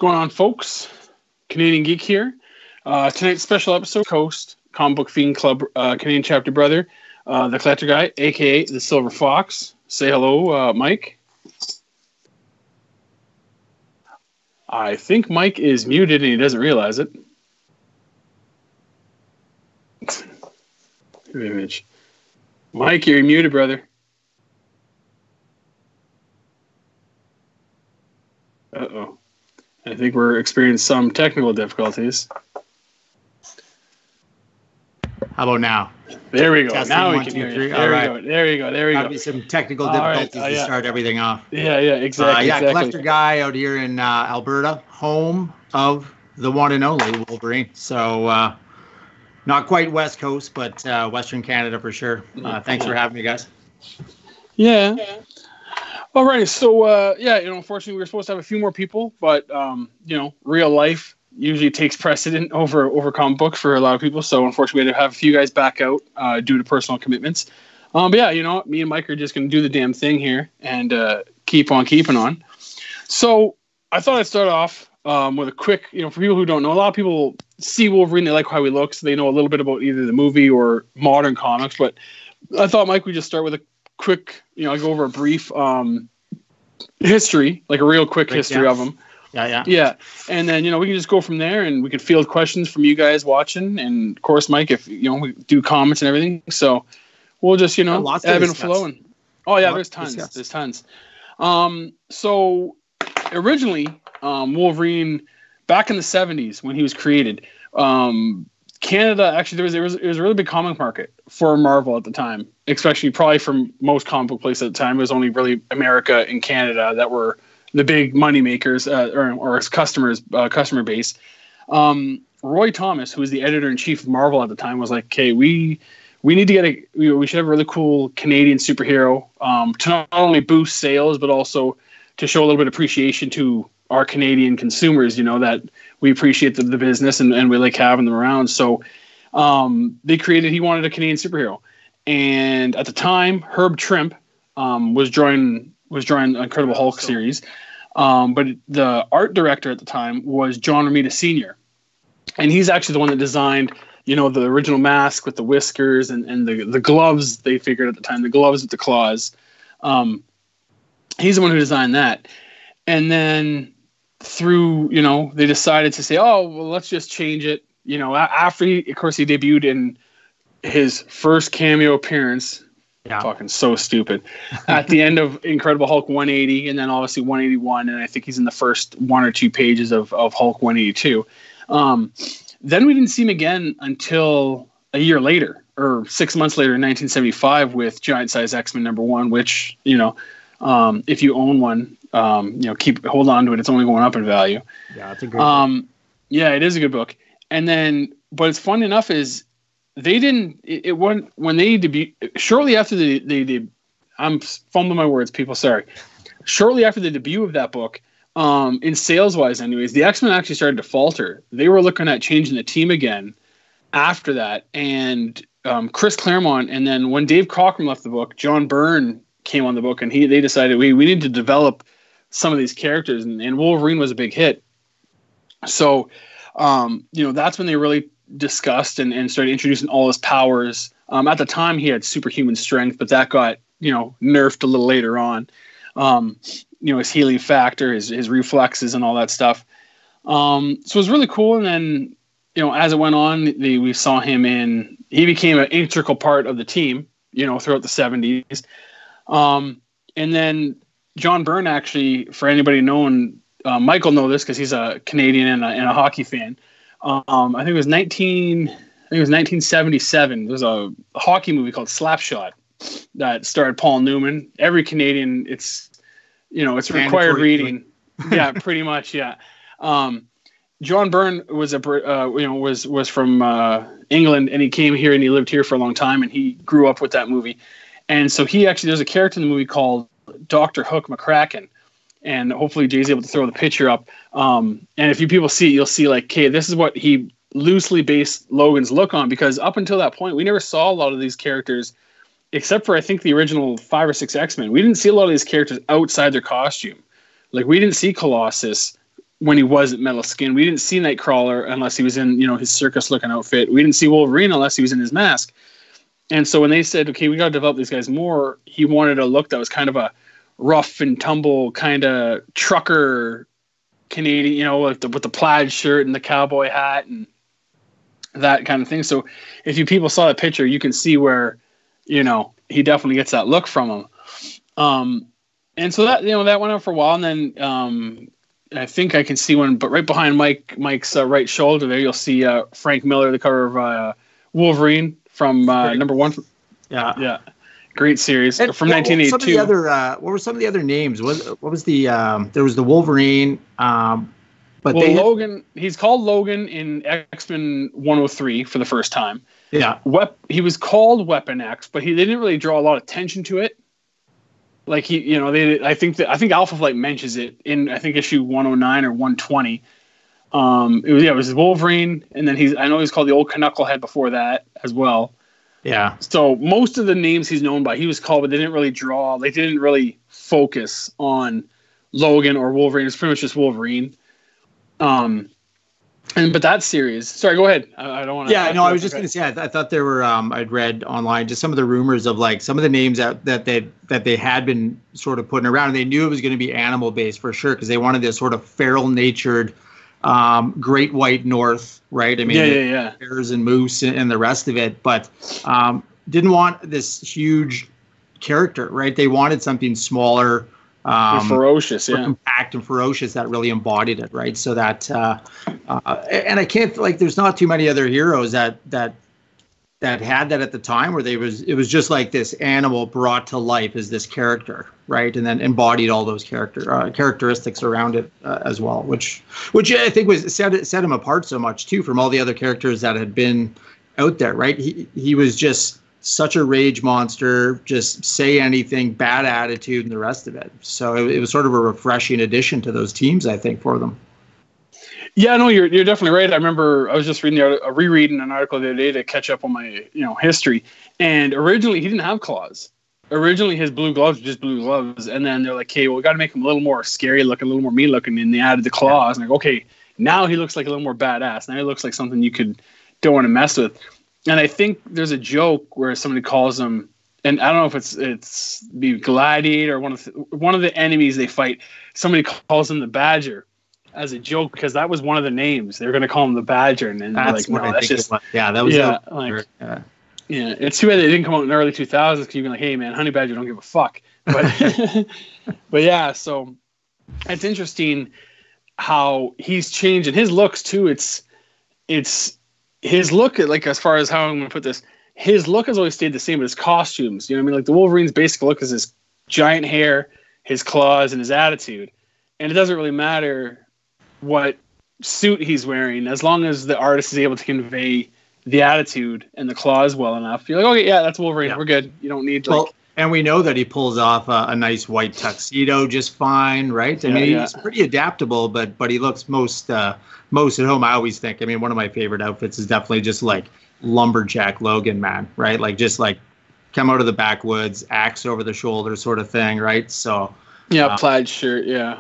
going on, folks? Canadian Geek here. Tonight's special episode, host, Comic Book Fiend Club Canadian Chapter Brother, the Collector Guy, a.k.a. the Silver Fox. Say hello, Mike. I think Mike is muted and he doesn't realize it. Image. Mike, you're muted, brother. Uh-oh. I think we're experiencing some technical difficulties. How about now? There we go. Testing, now we 1, can 2, hear 3. you. There you go. Might be some technical difficulties to start everything off. Yeah, exactly. Collector Guy out here in Alberta, home of the one and only Wolverine. So not quite West Coast, but Western Canada for sure. Thanks for having me, guys. Yeah. Alrighty, so unfortunately we were supposed to have a few more people, but real life usually takes precedent over comic books for a lot of people. So unfortunately we had to have a few guys back out due to personal commitments. You know what? Me and Mike are just going to do the damn thing here and keep on keeping on. So I thought I'd start off with a quick, for people who don't know, a lot of people see Wolverine, they like how he looks, they know a little bit about either the movie or modern comics, but I thought Mike would just start with a quick, go over a brief history, like a real quick history of him. Yeah. And then, we can just go from there and we can field questions from you guys watching. And of course, Mike, if, we do comments and everything. So we'll just, ebb and flow. And, there's tons. So originally, Wolverine, back in the 70s when he was created, Canada, actually, there was a really big comic market for Marvel at the time, especially probably from most comic book places at the time. It was only really America and Canada that were the big money makers or customers, customer base. Roy Thomas, who was the editor-in-chief of Marvel at the time, was like, "Okay, we need to get we should have a really cool Canadian superhero to not only boost sales but also to show a little bit of appreciation to our Canadian consumers, that we appreciate the business and we like having them around." So he wanted a Canadian superhero. And at the time, Herb Trimpe was drawing Incredible Hulk series. But the art director at the time was John Romita Sr. And he's actually the one that designed, the original mask with the whiskers and the gloves they figured at the time, the gloves with the claws. He's the one who designed that. And then through, they decided to say, oh, well, let's just change it. After he debuted in his first cameo appearance. Yeah. Fucking so stupid. At the end of Incredible Hulk 180 and then obviously 181, and I think he's in the first one or two pages of Hulk 182. Then we didn't see him again until a year later, or 6 months later in 1975 with Giant Size X-Men #1, which, if you own one, hold on to it. It's only going up in value. Yeah, it's a great book. Yeah, it is a good book. And then, but it's fun enough is they didn't. When they debuted shortly after they I'm fumbling my words, people. Sorry. Shortly after the debut of that book, in sales wise, anyways, the X-Men actually started to falter. They were looking at changing the team again after that, and Chris Claremont, and then when Dave Cockrum left the book, John Byrne came on the book, and they decided we need to develop some of these characters, and Wolverine was a big hit. So, that's when they really discussed and started introducing all his powers. At the time, he had superhuman strength, but that got nerfed a little later on. His healing factor, his reflexes, and all that stuff. So it was really cool. And then, as it went on, we saw him he became an integral part of the team, throughout the 70s. And then John Byrne, actually, for anybody knowing, Michael know this because he's a Canadian and a hockey fan. I think it was 1977. There's a hockey movie called Slapshot that starred Paul Newman. Every Canadian, it's required reading. Yeah, pretty much. Yeah. John Byrne was was from England, and he came here and he lived here for a long time, and he grew up with that movie. And so there's a character in the movie called Dr. Hook McCracken. And hopefully Jay's able to throw the picture up. And if you people see it, you'll see this is what he loosely based Logan's look on, because up until that point, we never saw a lot of these characters, except for I think the original 5 or 6 X-Men. We didn't see a lot of these characters outside their costume. Like we didn't see Colossus when he wasn't metal skin. We didn't see Nightcrawler unless he was in, his circus looking outfit. We didn't see Wolverine unless he was in his mask. And so when they said, okay, we got to develop these guys more, he wanted a look that was kind of a rough and tumble kind of trucker Canadian, with the plaid shirt and the cowboy hat and that kind of thing. So if you people saw the picture, you can see where, he definitely gets that look from him. And so that, that went on for a while. And then I think I can see one, but right behind Mike's right shoulder there, you'll see Frank Miller, the cover of Wolverine from number 1. Yeah. Great series from 1982. What were some of the other names? What was the there was the Wolverine, but Logan. He's called Logan in X-Men 103 for the first time. Yeah, he was called Weapon X, but they didn't really draw a lot of attention to it. Like I think Alpha Flight mentions it in issue 109 or 120. It was Wolverine, and then I know he's called the Old Knucklehead before that as well. Yeah. So most of the names he's known by, he was called, but they didn't really draw. They didn't really focus on Logan or Wolverine. It's pretty much just Wolverine. But that series. Sorry, go ahead. I don't want to. Yeah, no, I was just going to say. I thought there were. I'd read online just some of the rumors of like some of the names that they had been sort of putting around, and they knew it was going to be animal based for sure because they wanted this sort of feral natured. Great White North, right? I mean, bears and moose and the rest of it, but didn't want this huge character, right? They wanted something smaller, ferocious, compact and ferocious that really embodied it, right? So that, and I can't there's not too many other heroes that had that at the time, where it was just like this animal brought to life as this character, right? And then embodied all those characteristics around it as well, which I think set him apart so much too from all the other characters that had been out there, right? He was just such a rage monster, just say anything, bad attitude, and the rest of it. So it was sort of a refreshing addition to those teams, I think, for them. Yeah, no, you're definitely right. I remember I was just rereading an article the other day to catch up on my history. And originally he didn't have claws. Originally his blue gloves were just blue gloves, and then they're like, "Okay, well, we got to make him a little more scary looking, a little more mean looking," and they added the claws. And like, okay, now he looks like a little more badass. Now he looks like something you don't want to mess with. And I think there's a joke where somebody calls him, and I don't know if it's the Gladiator or one of the enemies they fight. Somebody calls him the Badger as a joke because that was one of the names they were going to call him the Badger, and then that's like, no, that's just that was yeah. It's too bad they didn't come out in the early 2000s because you'd be like, hey man, Honey Badger don't give a fuck. But but yeah, so it's interesting how he's changed and his looks too. It's his look, like as far as how I'm going to put this, his look has always stayed the same, but his costumes, you know what I mean? Like the Wolverine's basic look is his giant hair, his claws, and his attitude. And it doesn't really matter what suit he's wearing, as long as the artist is able to convey the attitude and the claws well enough. You're like, okay, yeah, that's Wolverine. Yeah. We're good. You don't need and we know that he pulls off a nice white tuxedo just fine, right? I mean, he's pretty adaptable, but he looks most at home. I always think. I mean, one of my favorite outfits is definitely just like lumberjack Logan, man, right? Like just like come out of the backwoods, axe over the shoulder, sort of thing, right? So plaid shirt, yeah.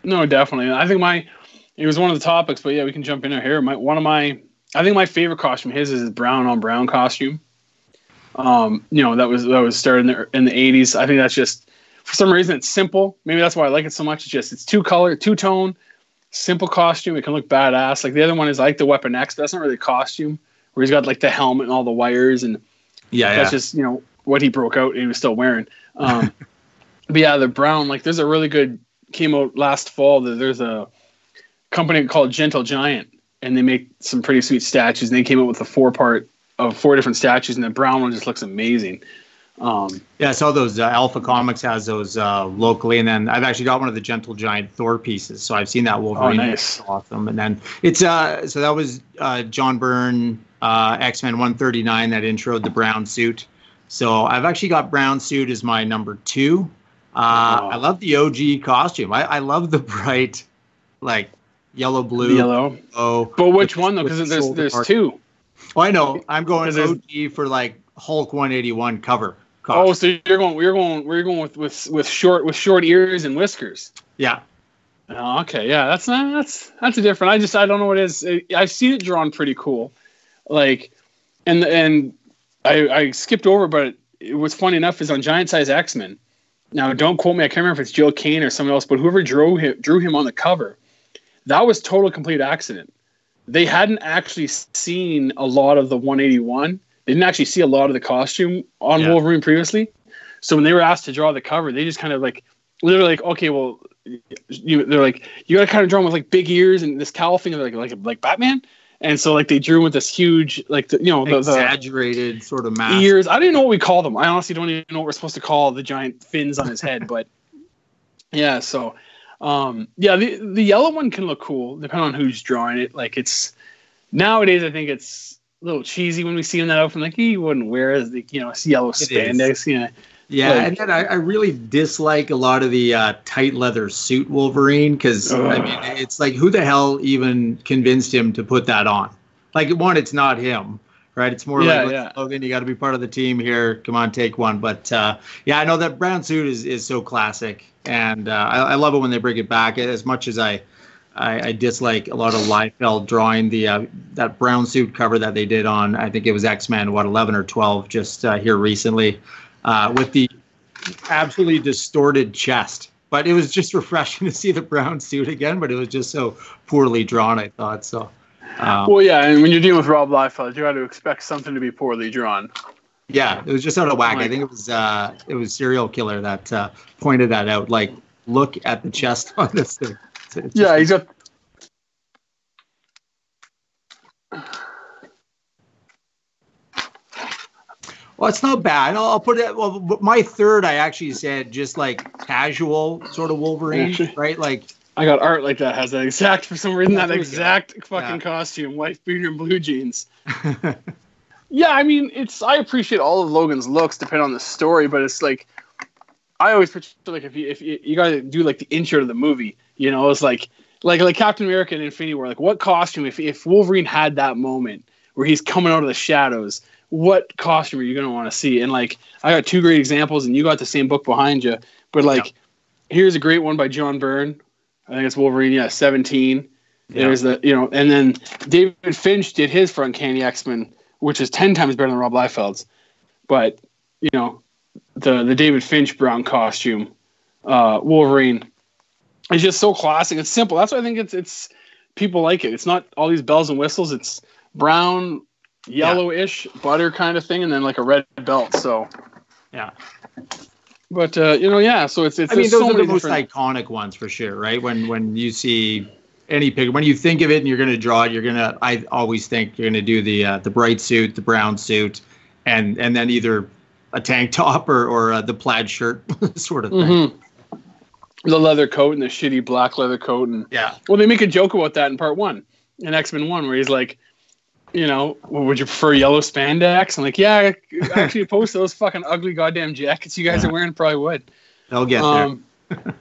No, definitely. I think it was one of the topics, but yeah, we can jump in here. I think my favorite costume is his brown on brown costume. That was started in the 80s. I think that's just, for some reason, it's simple. Maybe that's why I like it so much. It's two-tone, simple costume. It can look badass. Like the other one is like the Weapon X, but that's not really a costume, where he's got like the helmet and all the wires, and that's just what he broke out and he was still wearing. But yeah, the brown, like there's a really good, came out last fall. There's a company called Gentle Giant, and they make some pretty sweet statues. And they came out with a 4-part of 4 different statues, and the brown one just looks amazing. I saw those. Alpha Comics has those locally, and then I've actually got one of the Gentle Giant Thor pieces, so I've seen that Wolverine. Oh, nice. Awesome. And then it's so that was John Byrne, X-Men 139 that introed the brown suit. So I've actually got brown suit as my number 2. I love the OG costume. I love the bright, like yellow, blue. Yellow. But which one though? Because there's 2. Well, I know. I'm going OG for like Hulk 181 cover. Costume. Oh, so we're going with short ears and whiskers. Yeah. Oh, okay, yeah, that's a different. I don't know what it is. I've seen it drawn pretty cool, like, and I skipped over, but what's funny enough is on Giant Size X-Men. Now, don't quote me. I can't remember if it's Jill Kane or someone else, but whoever drew him on the cover, that was total complete accident. They hadn't actually seen a lot of the 181. They didn't actually see a lot of the costume on Wolverine previously. So when they were asked to draw the cover, they just kind of like, literally like, okay, well, they're like, you got to kind of draw him with like big ears and this cowl thing, like Batman. And so like they drew him with this huge, like the exaggerated sort of mask. Ears. I didn't know what we call them. I honestly don't even know what we're supposed to call the giant fins on his head. But yeah, so the yellow one can look cool depending on who's drawing it. Like it's nowadays, I think it's a little cheesy when we see him that outfit. Like he wouldn't wear yellow spandex. Yeah, and then I really dislike a lot of the tight leather suit Wolverine because, I mean, it's like, who the hell even convinced him to put that on? Like, one, it's not him, right? It's more Logan, you got to be part of the team here. Come on, take one. But, I know that brown suit is so classic, and I love it when they bring it back. As much as I dislike a lot of Liefeld drawing that brown suit cover that they did on, I think it was X-Men, 11 or 12, just here recently. With the absolutely distorted chest. But it was just refreshing to see the brown suit again, but it was just so poorly drawn, I thought. So, and when you're dealing with Rob Liefeld, you got to expect something to be poorly drawn. Yeah, it was just out of whack. I think it was Serial Killer that pointed that out. Like, look at the chest on this thing. He's got... Well, it's not bad. I'll put it. Well, my third, I actually said just like casual sort of Wolverine, right? Like I got art like that has that exact for some reason fucking costume, white beater and blue jeans. Yeah, I mean, I appreciate all of Logan's looks depending on the story, but it's like I always picture like if you gotta do like the intro to the movie, it's like Captain America and Infinity War, like what costume if Wolverine had that moment where he's coming out of the shadows. What costume are you going to want to see? And like, I got two great examples, and you got the same book behind you. But like, here's a great one by John Byrne. I think it's Wolverine, 17. Yeah. There's and then David Finch did his for Uncanny X-Men, which is 10 times better than Rob Liefeld's. But the David Finch brown costume, Wolverine, is just so classic. It's simple. That's why I think it's people like it. It's not all these bells and whistles. It's brown, yellowish butter kind of thing, and then like a red belt. So but so it's I mean, those are the most iconic ones for sure, right? When you see any picture, when you think of it and you're going to draw it, I always think you're going to do the bright suit, the brown suit, and then either a tank top or the plaid shirt sort of thing. The leather coat and the shitty black leather coat, and well, they make a joke about that in part 1 in X-Men 1 where he's like, would you prefer yellow spandex? I'm like, yeah, actually, opposed to those fucking ugly goddamn jackets you guys are wearing, probably would. They'll get there. And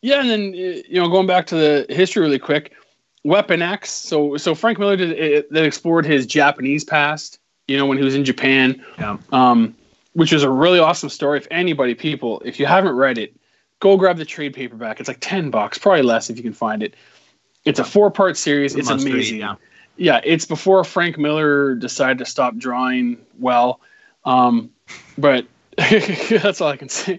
then going back to the history really quick, Weapon X. So Frank Miller that explored his Japanese past. When he was in Japan. Which is a really awesome story. If you haven't read it, go grab the trade paperback. It's like $10, probably less if you can find it. It's a 4-part series. It's amazing. It's before Frank Miller decided to stop drawing well. But that's all I can say.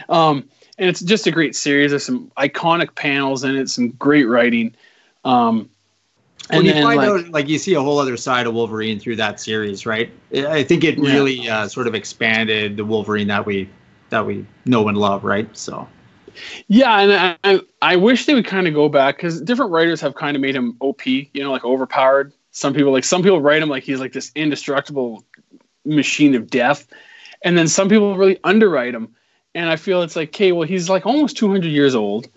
And it's just a great series. There's some iconic panels in it, some great writing. And you find out, you see a whole other side of Wolverine through that series, right? I think it really sort of expanded the Wolverine that we know and love, right? So. Yeah, and I wish they would kind of go back because different writers have kind of made him OP, like overpowered. Some people write him like he's like this indestructible machine of death, and then some people really underwrite him. And I feel it's like, okay, well, he's like almost 200 years old.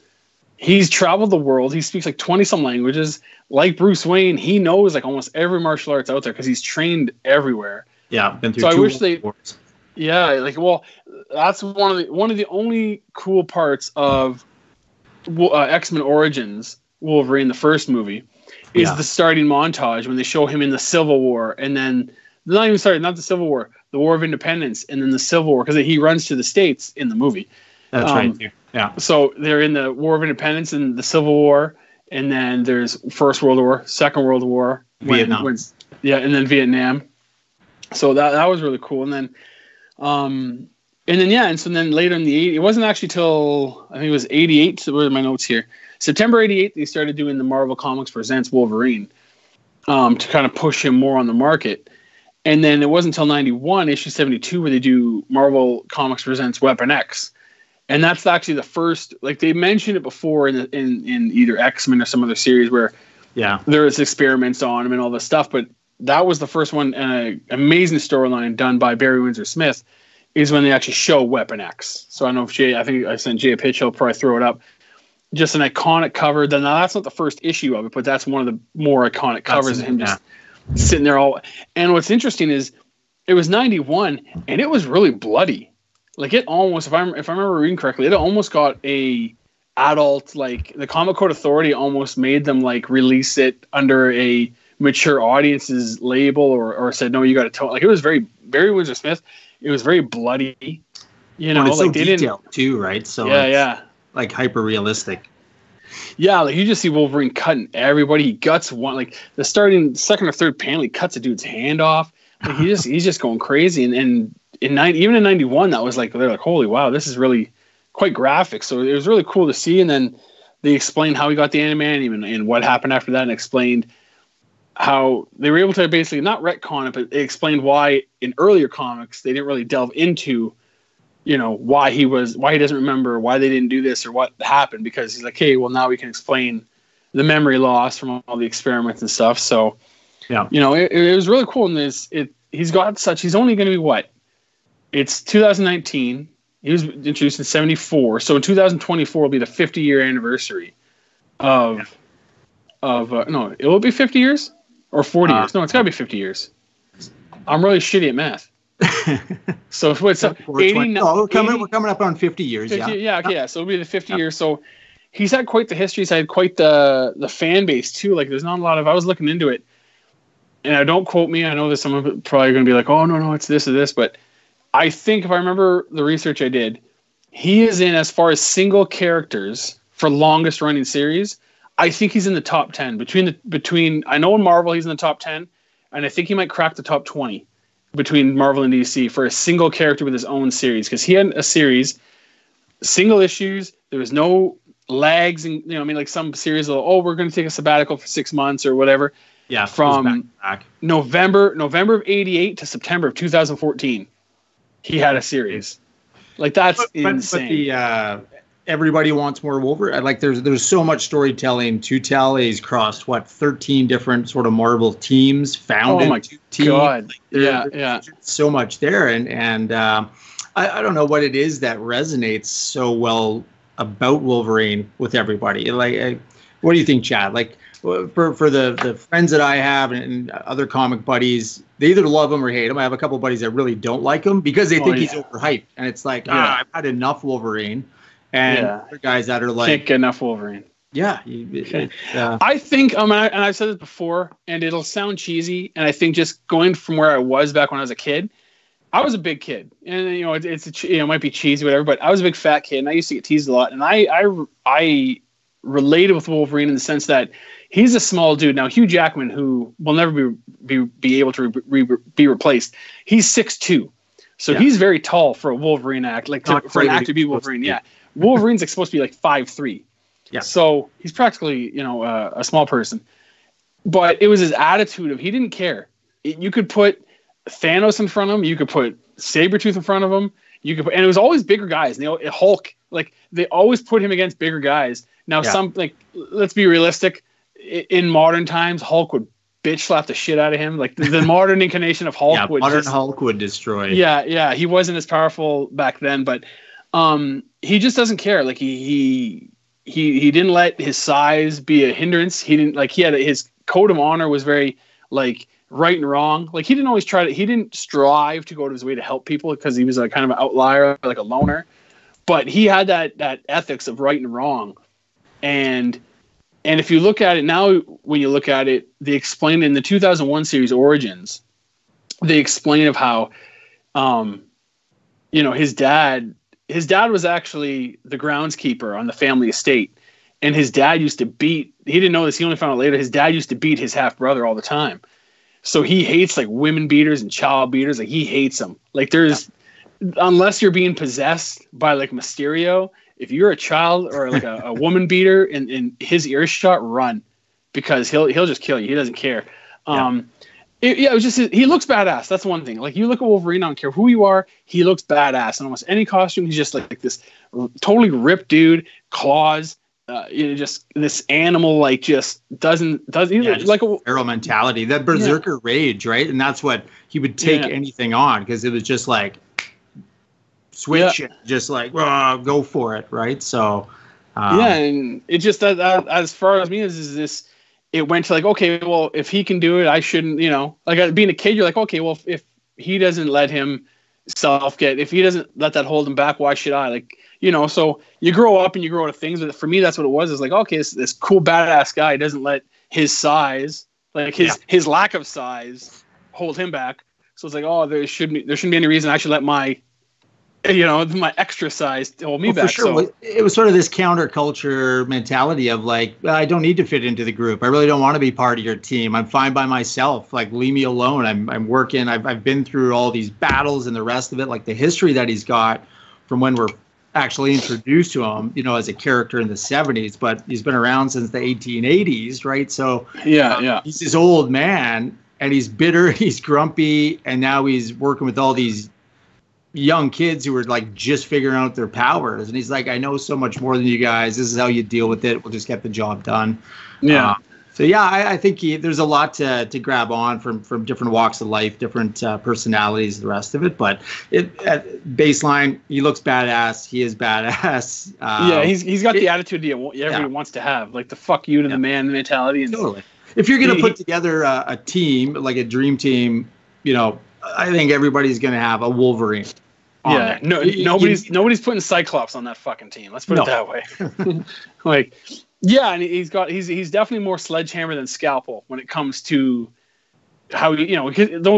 He's traveled the world. He speaks like 20-some languages. Like Bruce Wayne, he knows like almost every martial arts out there because he's trained everywhere. Yeah, been through. So I wish they. Wars. Yeah, that's one of the only cool parts of X-Men Origins Wolverine, the first movie, is the starting montage when they show him in the Civil War, and then not the Civil War, the War of Independence, and then the Civil War because he runs to the States in the movie. That's right. Yeah. So they're in the War of Independence and the Civil War, and then there's First World War, Second World War, Vietnam. and then Vietnam. So that was really cool. And then, and so then later in the 80s, it wasn't actually till I think it was 88. So where are my notes here? September 88, they started doing the Marvel Comics Presents Wolverine to kind of push him more on the market. And then it wasn't until 91, issue 72, where they do Marvel Comics Presents Weapon X. And that's actually the first, like they mentioned it before in either X-Men or some other series where there was experiments on him and all this stuff. But that was the first one, and an amazing storyline done by Barry Windsor Smith is when they actually show Weapon X. So I don't know if I think I sent Jay a pitch, he'll probably throw it up. Just an iconic cover. Now that's not the first issue of it, but that's one of the more iconic covers of him just sitting there all. And what's interesting is it was 91 and it was really bloody. Like it almost, if I remember reading correctly, it almost got a adult, like the Comic Code Authority almost made them like release it under a mature audience's label or said, no, you got to tone. Like it was very Windsor Smith. It was very bloody, you know, it's like so they detailed didn't too, right? So yeah. Like hyper realistic. Yeah, like you just see Wolverine cutting everybody. He guts one, like the starting second or third panel, he cuts a dude's hand off. Like he's just going crazy. And even in 91, that was like they're like, holy wow, this is really quite graphic. So it was really cool to see. And then they explained how he got the adamantium and what happened after that, and explained how they were able to basically not retcon it, but they explained why in earlier comics they didn't really delve into, you know, why he doesn't remember, why they didn't do this or what happened, because he's like, hey, well now we can explain the memory loss from all the experiments and stuff. So yeah, you know, it was really cool. And he's only going to be what? It's 2019. He was introduced in 74. So in 2024 will be the 50-year anniversary no, it will be 50 years or 40 years. No, it's got to be 50 years. I'm really shitty at math. So what's 80? No, we're coming up on 50 years. 50, yeah. Okay, yeah. So it'll be the 50 years. So he's had quite the history. He's had quite the fan base too. Like there's not a lot of. I was looking into it, and don't quote me. I know there's someone probably going to be like, oh no, it's this or this, but I think if I remember the research I did, he is in as far as single characters for longest running series. I think he's in the top 10 between. I know in Marvel he's in the top 10, and I think he might crack the top 20 between Marvel and DC for a single character with his own series, because he had a series, single issues. There was no lags, and you know, I mean, like some series, we're going to take a sabbatical for 6 months or whatever. Yeah, from back. November of '88 to September of 2014, he had a series. Like that's insane. But everybody wants more Wolverine. Like there's so much storytelling to tell. He's crossed 13 different sort of Marvel teams, founded. Oh my god! Like, yeah. So much there, and I don't know what it is that resonates so well about Wolverine with everybody. Like, what do you think, Chad? Like for the friends that I have and other comic buddies, they either love him or hate him. I have a couple buddies that really don't like him because they think he's overhyped, and it's like, I've had enough Wolverine. And other guys that are like, can't get enough Wolverine. Yeah. I think, and I've said this before, and it'll sound cheesy, and I think just going from where I was back when I was a kid, I was a big kid, and you know, it might be cheesy, whatever, but I was a big fat kid, and I used to get teased a lot, and I related with Wolverine in the sense that he's a small dude. Now, Hugh Jackman, who will never be able to be replaced, he's 6'2", so he's very tall for a Wolverine act, for an act to be Wolverine. Yeah. Wolverine's supposed to be like 5'3". Yeah. So he's practically, you know, a small person. But it was his attitude of he didn't care. You could put Thanos in front of him. You could put Sabretooth in front of him. And it was always bigger guys. You know, Hulk, like they always put him against bigger guys. Now, let's be realistic. In modern times, Hulk would bitch slap the shit out of him. Like the modern incarnation of Hulk Hulk would destroy. Yeah. He wasn't as powerful back then, but he just doesn't care. Like he didn't let his size be a hindrance. He didn't his code of honor was very like right and wrong. Like he didn't strive to go to his way to help people because he was a kind of an outlier, like a loner, but he had that ethics of right and wrong. And if you look at it now, when you look at it, they explain in the 2001 series Origins, they explain of how, you know, his dad his dad was actually the groundskeeper on the family estate. And his dad used to beat, he didn't know this, he only found out later, his dad used to beat his half brother all the time. So he hates like women beaters and child beaters. Like he hates them. Like unless you're being possessed by like Mysterio, if you're a child or like a woman beater in his earshot, run, because he'll just kill you. He doesn't care. It was just, he looks badass. That's one thing. Like you look at Wolverine, I don't care who you are, he looks badass in almost any costume. He's just like this totally ripped dude, claws. Just this animal, like just doesn't like a feral mentality, that berserker rage, right? And that's what he would take anything on, because it was just like switch it, just like go for it, right? So and it just as far as me is this, it went to like, okay, well, if he can do it, I shouldn't, like being a kid, you're like, okay, well, if he doesn't let himself if he doesn't let that hold him back, why should I? Like, so you grow up and you grow out of things. But for me, that's what it was. It's like, okay, this cool badass guy doesn't let his size, like his lack of size, hold him back. So it's like, oh, there shouldn't be any reason I should let my extra size hold me back. For sure. So it was sort of this counterculture mentality of like, I don't need to fit into the group. I really don't want to be part of your team. I'm fine by myself. Like, leave me alone. I'm working. I've been through all these battles and the rest of it. Like the history that he's got from when we're actually introduced to him, as a character in the 70s, but he's been around since the 1880s, right? So he's this old man, and he's bitter, he's grumpy, and now he's working with all these young kids who are like just figuring out their powers. And he's like, I know so much more than you guys. This is how you deal with it. We'll just get the job done. I think there's a lot to grab on from different walks of life, different personalities, the rest of it. But at baseline, he looks badass. He is badass. He's got the attitude everyone wants to have, like the fuck you to the man mentality. And totally. If you're going to put together a team, like a dream team, I think everybody's going to have a Wolverine. Nobody's putting Cyclops on that fucking team. Let's put it that way. Like. Yeah, and he's definitely more sledgehammer than scalpel when it comes to how don't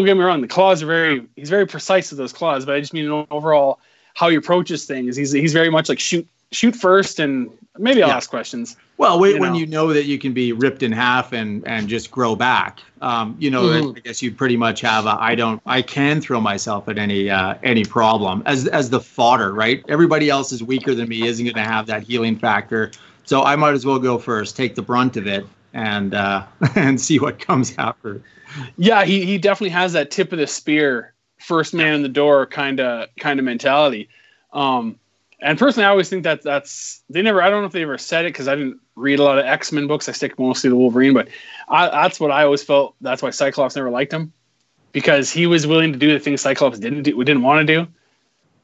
get me wrong, the claws are he's very precise with those claws, but I just mean overall how he approaches things. He's very much like shoot first, and maybe I'll ask questions. Well, when you know that you can be ripped in half and just grow back, I guess you pretty much have I can throw myself at any problem as the fodder, right? Everybody else is weaker than me, isn't going to have that healing factor. So I might as well go first, take the brunt of it, and see what comes after. Yeah, he definitely has that tip of the spear, first man in the door kind of mentality. And personally, I always think that's I don't know if they ever said it, because I didn't read a lot of X-Men books. I stick mostly to Wolverine, but that's what I always felt. That's why Cyclops never liked him, because he was willing to do the things Cyclops didn't want to do.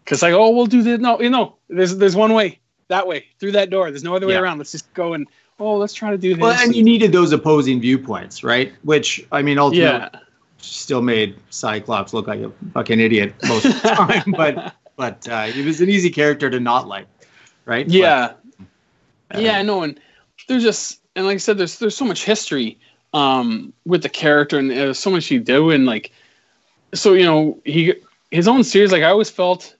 Because like, oh, we'll do this. No, there's one way. That way, through that door. There's no other way around. Let's just go and, let's try to do this. Well, and you needed those opposing viewpoints, right? Which, I mean, ultimately still made Cyclops look like a fucking idiot most of the time. but he was an easy character to not like, right? Yeah. No, and there's just, and like I said, there's so much history with the character, and there's so much you do, and like, so, his own series, like I always felt,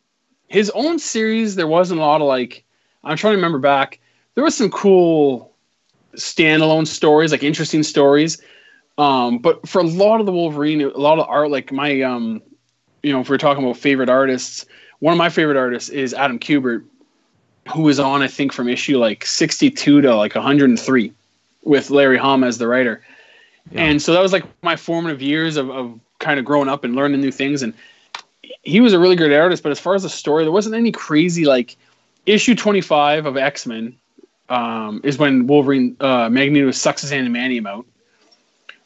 his own series, there wasn't a lot of like, I'm trying to remember back. There was some cool standalone stories, like interesting stories. But for a lot of the Wolverine, a lot of art, like my, if we're talking about favorite artists, one of my favorite artists is Adam Kubert, who was on, I think, from issue like 62 to like 103 with Larry Hama as the writer. Yeah. And so that was like my formative years of kind of growing up and learning new things. And he was a really great artist, but as far as the story, there wasn't any crazy, like, issue 25 of X-Men is when Wolverine, Magneto sucks his adamantium out,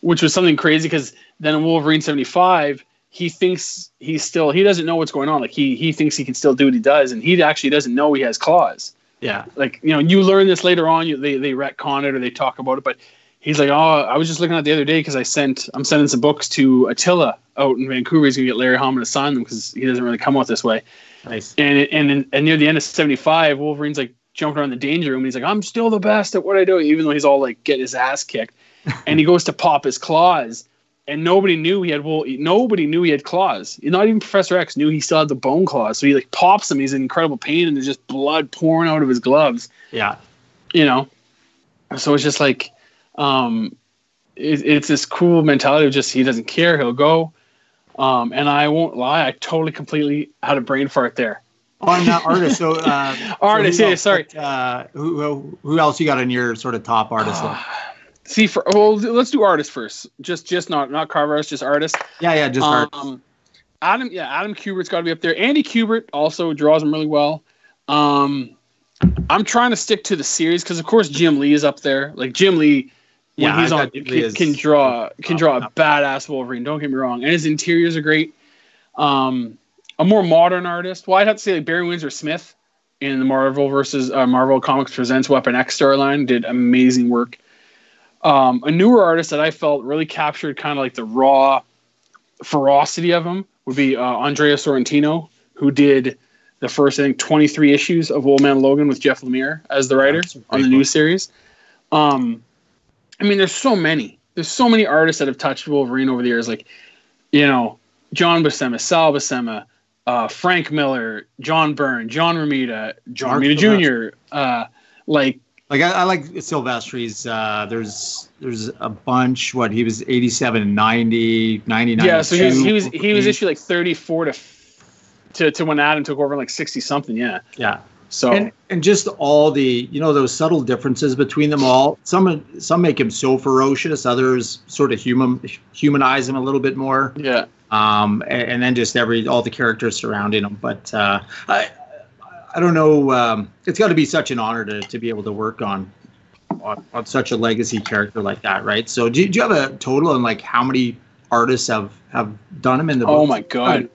which was something crazy, because then in Wolverine 75, he thinks he doesn't know what's going on. Like he thinks he can still do what he does, and he actually doesn't know he has claws. Yeah. Like, you learn this later on, they retcon it or they talk about it, but he's like, oh, I was just looking at it the other day because I'm sending some books to Attila out in Vancouver. He's going to get Larry Hama to sign them because he doesn't really come out this way. Nice. And near the end of 75, Wolverine's like jumping around the danger room, and he's like, I'm still the best at what I do, even though he's all like getting his ass kicked. And he goes to pop his claws, and nobody knew he had claws. Not even Professor X knew he still had the bone claws. So he like pops him. He's in incredible pain, and there's just blood pouring out of his gloves. Yeah, So it's just like, it's this cool mentality of just he doesn't care. He'll go. And I won't lie, I totally, completely had a brain fart there. On artist, so artist, yeah, sorry. Who else you got on your sort of top artist list? See, let's do artist first. Just not cover artist, just artist. Yeah, just artist. Adam Kubert's got to be up there. Andy Kubert also draws him really well. I'm trying to stick to the series because, of course, Jim Lee is up there. Like Jim Lee, when he's on, can draw a badass Wolverine. Don't get me wrong, and his interiors are great. A more modern artist. Well, I'd have to say like Barry Windsor Smith in the Marvel versus Marvel Comics Presents Weapon X storyline did amazing work. A newer artist that I felt really captured kind of like the raw ferocity of him would be Andrea Sorrentino, who did the first, I think, 23 issues of Man Logan with Jeff Lemire as the writer on the new series. I mean, there's so many artists that have touched Wolverine over the years, like, John Buscema, Sal Buscema, Frank Miller, John Byrne, John Romita Jr. I like Silvestri's. There's a bunch. What, he was 87 and 90, 99. Yeah, so he was issue like 34 to when Adam took over, like 60 something. Yeah. Yeah. So and just all the those subtle differences between them all. Some make him so ferocious. Others sort of humanize him a little bit more. Yeah. And then just all the characters surrounding him. But I don't know. It's got to be such an honor to be able to work on such a legacy character like that, right? So do you have a total on like how many artists have done him in the book? Oh my god,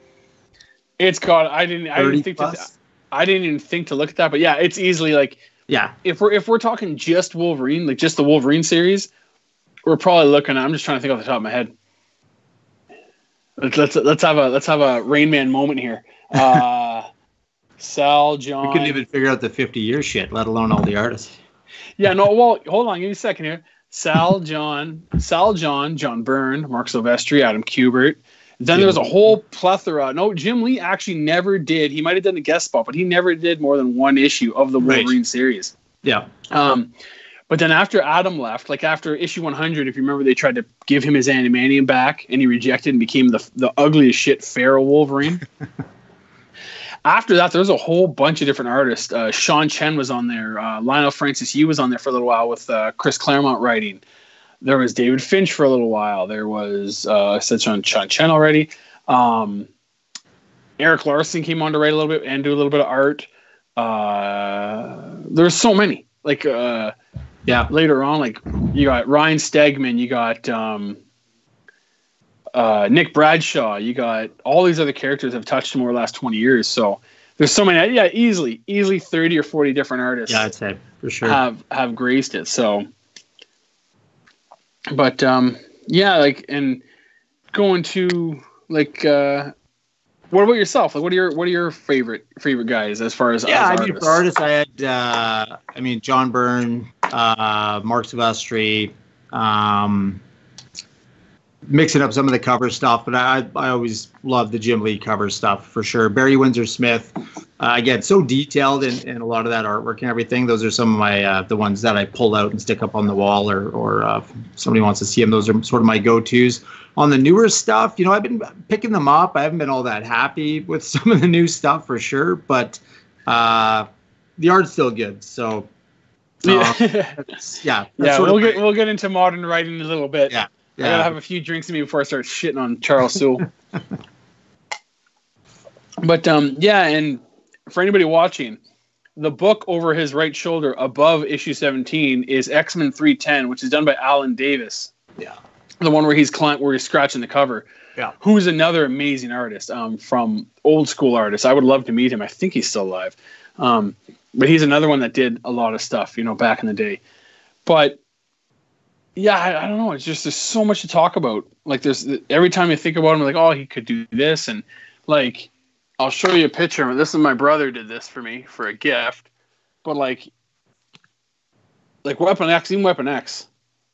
it's got. I didn't even think to look at that, but yeah, it's easily like, yeah. If we're talking just Wolverine, like just the Wolverine series, we're probably looking at. I'm just trying to think off the top of my head. Let's have a Rain Man moment here. Sal, John. We couldn't even figure out the 50-year shit, let alone all the artists. Yeah, no. Well, hold on, give me a second here. Sal, John, John Byrne, Mark Silvestri, Adam Kubert. Then there was a whole plethora. No, Jim Lee actually never did. He might have done a guest spot, but he never did more than one issue of the Wolverine series. Yeah. But then after Adam left, like after issue 100, if you remember, they tried to give him his Animanium back, and he rejected and became the ugliest shit feral Wolverine. After that, there's a whole bunch of different artists. Sean Chen was on there. Lionel Francis Yu was on there for a little while with Chris Claremont writing. There was David Finch for a little while. There was, I said Sean Chen already. Eric Larson came on to write a little bit and do a little bit of art. There's so many. Like, later on, like, you got Ryan Stegman, you got Nick Bradshaw, you got all these other characters have touched him over the last 20 years. So there's so many, easily 30 or 40 different artists. Yeah, I'd say for sure have graced it. So, but like, and going to like, what about yourself? Like, what are your favorite guys as far as artists? For artists, I had John Byrne, Mark Silvestri, mixing up some of the cover stuff, but I always love the Jim Lee cover stuff for sure. Barry Windsor Smith, again, so detailed in a lot of that artwork and everything. Those are some of my the ones that I pull out and stick up on the wall, or if somebody wants to see them, those are sort of my go-tos. On the newer stuff, I've been picking them up. I haven't been all that happy with some of the new stuff for sure, but the art's still good. So we'll get into modern writing in a little bit. Yeah. I gotta have a few drinks in me before I start shitting on Charles Soule. But and for anybody watching, the book over his right shoulder above issue 17 is X-Men 310, which is done by Alan Davis. Yeah. The one where he's scratching the cover. Yeah. Who's another amazing artist, from old school artists. I would love to meet him. I think he's still alive. But he's another one that did a lot of stuff, back in the day. But yeah, I don't know. It's just, there's so much to talk about. Like, every time you think about him, like, oh, he could do this. And like, I'll show you a picture. This is my brother did this for me for a gift. But like Weapon X, even Weapon X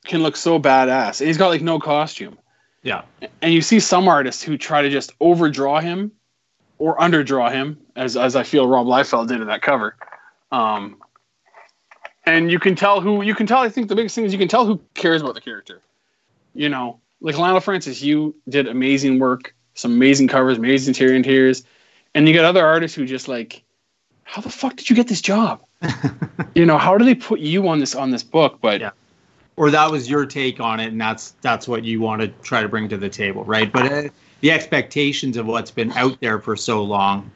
can look so badass. And he's got like no costume. Yeah. And you see some artists who try to just overdraw him or underdraw him, as I feel Rob Liefeld did in that cover. And you can tell, I think the biggest thing is you can tell who cares about the character. You know, like Lionel Francis, you did amazing work, some amazing covers, amazing interiors. And you got other artists who just like, how the fuck did you get this job? You know, how do they put you on this book? But yeah. Or that was your take on it, and that's what you want to try to bring to the table, right? But the expectations of what's been out there for so long,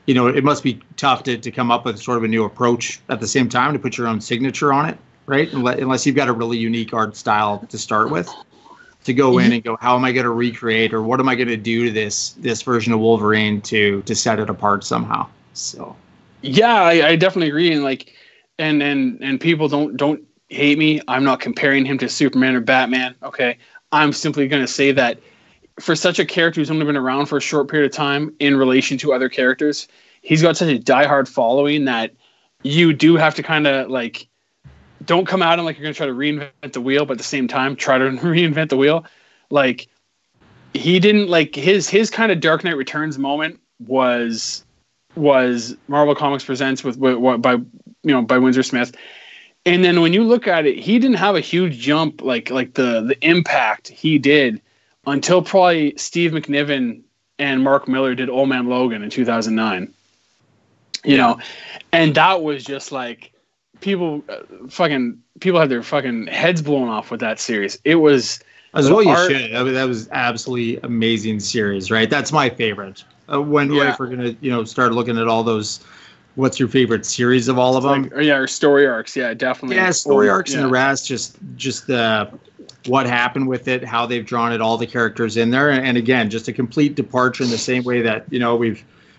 you know, it must be tough to come up with sort of a new approach at the same time to put your own signature on it, right? Unless you've got a really unique art style to start with, to go in and go, how am I going to recreate, or what am I going to do to this version of Wolverine to set it apart somehow? So, yeah, I definitely agree, and like, and people don't hate me. I'm not comparing him to Superman or Batman. Okay, I'm simply going to say that for such a character who's only been around for a short period of time in relation to other characters, he's got such a diehard following that you do have to kind of like, don't come at him like you're going to try to reinvent the wheel, but at the same time, try to reinvent the wheel. Like, he didn't, like, his kind of Dark Knight Returns moment was Marvel Comics Presents by Winsor Smith. And then when you look at it, he didn't have a huge jump like the impact he did until probably Steve McNiven and Mark Miller did Old Man Logan in 2009. You know, and that was just like people had their fucking heads blown off with that series. It was as well. You should. I mean, that was absolutely amazing series, right? That's my favorite. If we're gonna start looking at all those. What's your favorite series of all of them? Like, or story arcs. Yeah, definitely. Yeah, story arcs and the rest. Just the what happened with it, how they've drawn it, all the characters in there, and again, just a complete departure in the same way that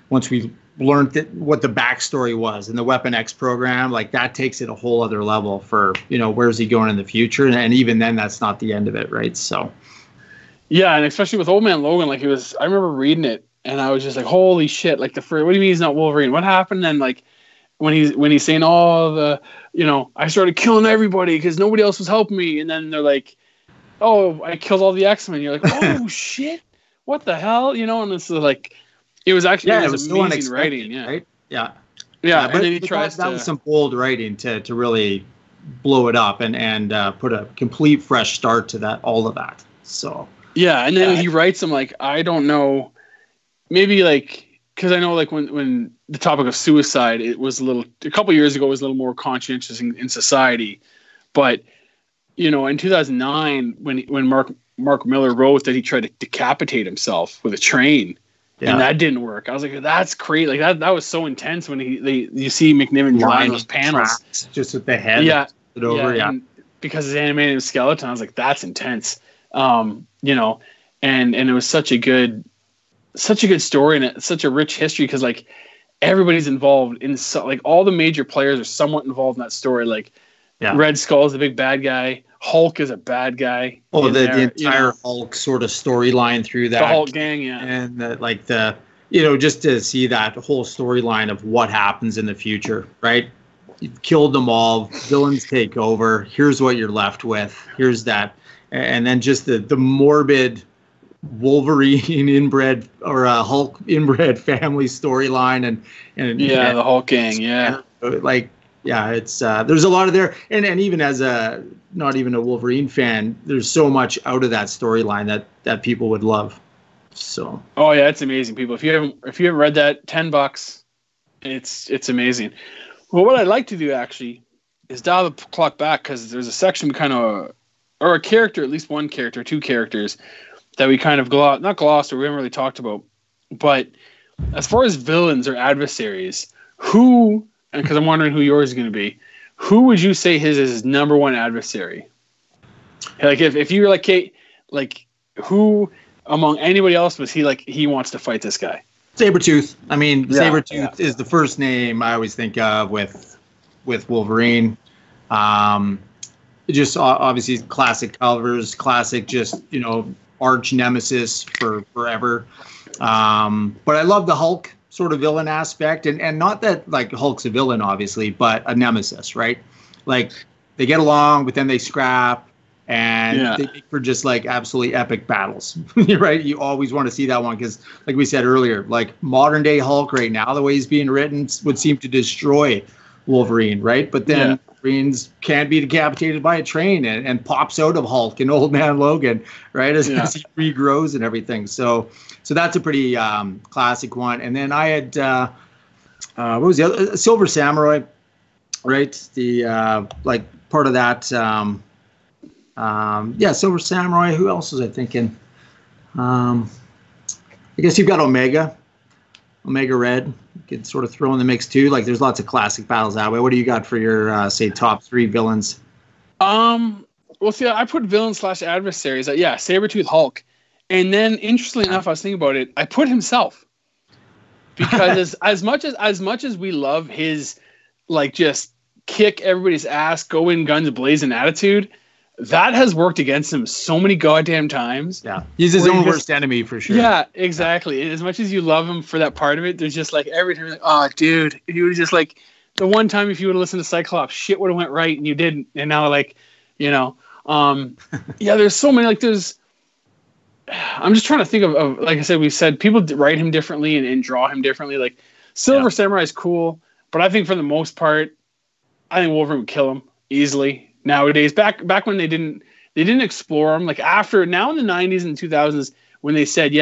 once we've learned what the backstory was in the Weapon X program, like that takes it a whole other level for where's he going in the future, and even then, that's not the end of it, right? So, yeah, and especially with Old Man Logan, like I remember reading it. And I was just like, holy shit, like what do you mean he's not Wolverine? What happened then? Like when he's saying, I started killing everybody because nobody else was helping me. And then they're like, oh, I killed all the X-Men. You're like, oh shit, what the hell? And it's like, it was actually it was amazing writing. Yeah. Right? Yeah. Yeah. And then he tries that was some bold writing to really blow it up and put a complete fresh start to all of that. So. Yeah. And then he writes them like, I don't know. Maybe like, because I know like when the topic of suicide, it was a couple years ago, was a little more conscientious in society. But, in 2009, when Mark Miller wrote that he tried to decapitate himself with a train and that didn't work. I was like, that's crazy. Like that was so intense when you see McNiven drawing those panels. Just with the head. Yeah. And because it's animated with skeleton, I was like, that's intense. And it was such a good story and it's such a rich history because like everybody's involved in like all the major players are somewhat involved in that story. Like Red Skull is the big bad guy. Hulk is a bad guy. Oh, the entire Hulk sort of storyline through that. The Hulk gang, yeah. And just to see that whole storyline of what happens in the future, right? You've killed them all. Villains take over. Here's what you're left with. Here's that. And then just the morbid Wolverine inbred or a Hulk inbred family storyline and the Hulk gang, it's there's a lot of there and even as a not even a Wolverine fan, there's so much out of that storyline that people would love. So it's amazing, people. If you haven't read that, $10, it's amazing. Well, what I'd like to do actually is dial the clock back because there's a section or a character, at least one character, two characters that we kind of not glossed or we haven't really talked about. But as far as villains or adversaries, because I'm wondering who yours is going to be, who would you say his number one adversary? Like if you were like Kate, like who among anybody else was he like he wants to fight this guy? Sabretooth. I mean, Sabretooth is the first name I always think of with Wolverine. Just obviously classic covers, classic just, arch nemesis for forever. But I love the Hulk sort of villain aspect and not that like Hulk's a villain, obviously, but a nemesis, right? Like they get along, but then they scrap And they make for just like absolutely epic battles. Right? You always want to see that one because, like we said earlier, like modern day Hulk right now, the way he's being written would seem to destroy Wolverine, right? But then Wolverine can be decapitated by a train and pops out of Hulk and Old Man Logan, right? As he regrows and everything. So that's a pretty classic one. And then I had what was the other? Silver Samurai, right? The like part of that. Silver Samurai. Who else was I thinking? I guess you've got Omega Red. You could sort of throw in the mix too. Like there's lots of classic battles that way. What do you got for your say top 3 villains? Well, see, I put villain / adversaries. Sabretooth Hulk, and then interestingly enough, I was thinking about it. I put himself because as much as we love his like just kick everybody's ass, go in guns blazing attitude. That has worked against him so many goddamn times. Yeah, he's his own worst enemy for sure. Yeah, exactly. And as much as you love him for that part of it, there's just like every time you're like, oh, dude, he was just like the one time if you would have listened to Cyclops, shit would have went right and you didn't. And now like, there's so many I'm just trying to think of like I said, we said people write him differently and draw him differently. Like Silver Samurai is cool, but I think for the most part, I think Wolverine would kill him easily. Nowadays, back when they didn't explore him, like after now in the 90s and 2000s when they said,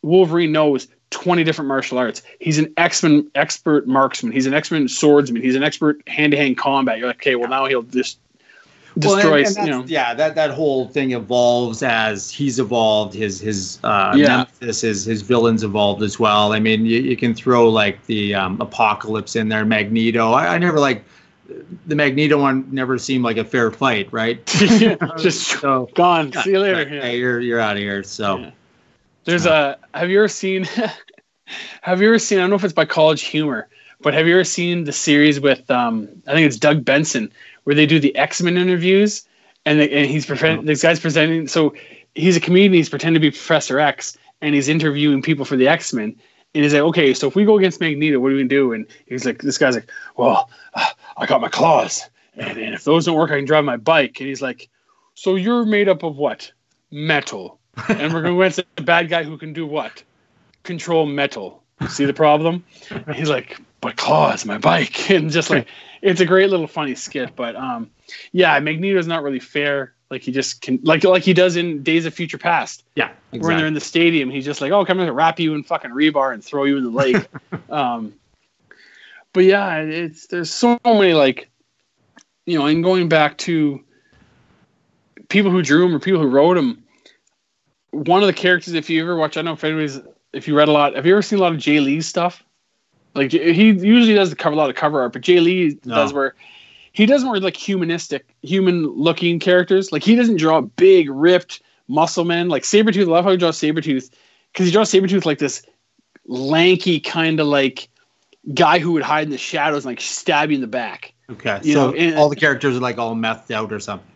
Wolverine knows 20 different martial arts. He's an expert marksman. He's an expert swordsman. He's an expert hand-to-hand combat. You're like, okay, well now he'll just destroy. That whole thing evolves as he's evolved. His nemesis, his villains evolved as well. I mean, you can throw like the Apocalypse in there, Magneto. I never like. The Magneto one never seemed like a fair fight, right? Just gone. See you later. Hey, you're out of here. So there's have you ever seen I don't know if it's by College Humor, but have you ever seen the series with I think it's Doug Benson where they do the X-Men interviews and this guy's presenting, so he's a comedian, he's pretending to be Professor X and he's interviewing people for the X-Men. And he's like, okay, so if we go against Magneto, what are we going to do? And he's like, this guy's like, well, I got my claws. And if those don't work, I can drive my bike. And he's like, so you're made up of what? Metal. And we're going to go against a bad guy who can do what? Control metal. See the problem? And he's like, but claws, my bike. And just like, it's a great little funny skit. But Magneto's not really fair. Like he just can, like he does in Days of Future Past. Yeah, exactly. When they're in the stadium, he's just like, "Oh, come here, wrap you in fucking rebar and throw you in the lake." But yeah, there's so many like, and going back to people who drew him or people who wrote him. One of the characters, if you ever watch, I don't know if you read a lot. Have you ever seen a lot of Jay Lee's stuff? Like he usually does a lot of cover art, but Jay Lee does where. He doesn't wear like human-looking characters. Like he doesn't draw big, ripped muscle men. Like Sabretooth, I love how he draws Sabretooth because he draws Sabretooth like this lanky kind of like guy who would hide in the shadows and like stab you in the back. Okay, all the characters are like all methed out or something.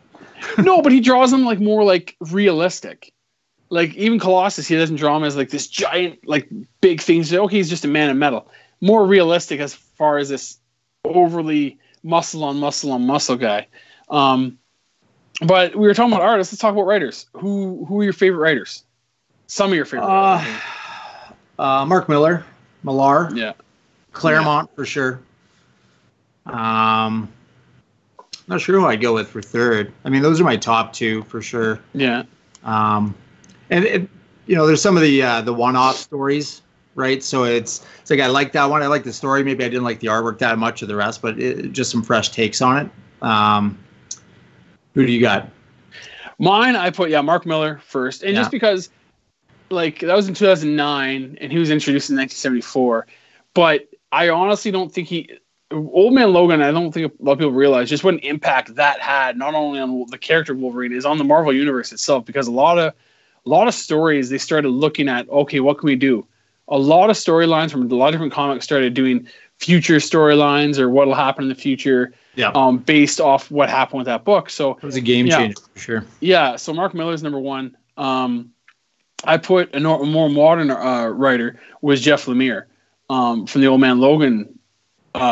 No, but he draws them like more like realistic. Like even Colossus, he doesn't draw him as like this giant, like big thing. Okay, he's just a man of metal. More realistic as far as this overly muscle on muscle guy. But we were talking about artists. Let's talk about writers. Who are your favorite writers? Some of your favorite writers. Mark Millar. Yeah. Claremont for sure. Not sure who I'd go with for third. I mean, those are my top 2 for sure. Yeah. And there's some of the one-off stories. Right, so it's like I like that one. I like the story. Maybe I didn't like the artwork that much of the rest, but just some fresh takes on it. Who do you got? Mine, I put Mark Millar first, and just because, like that was in 2009, and he was introduced in 1974. But I honestly don't think Old Man Logan. I don't think a lot of people realize just what an impact that had, not only on the character of Wolverine, is on the Marvel Universe itself. Because a lot of stories they started looking at. Okay, what can we do? A lot of storylines from a lot of different comics started doing future storylines or what will happen in the future based off what happened with that book. So it was a game changer for sure. Yeah, so Mark Millar's number 1. I put a more modern writer was Jeff Lemire from the Old Man Logan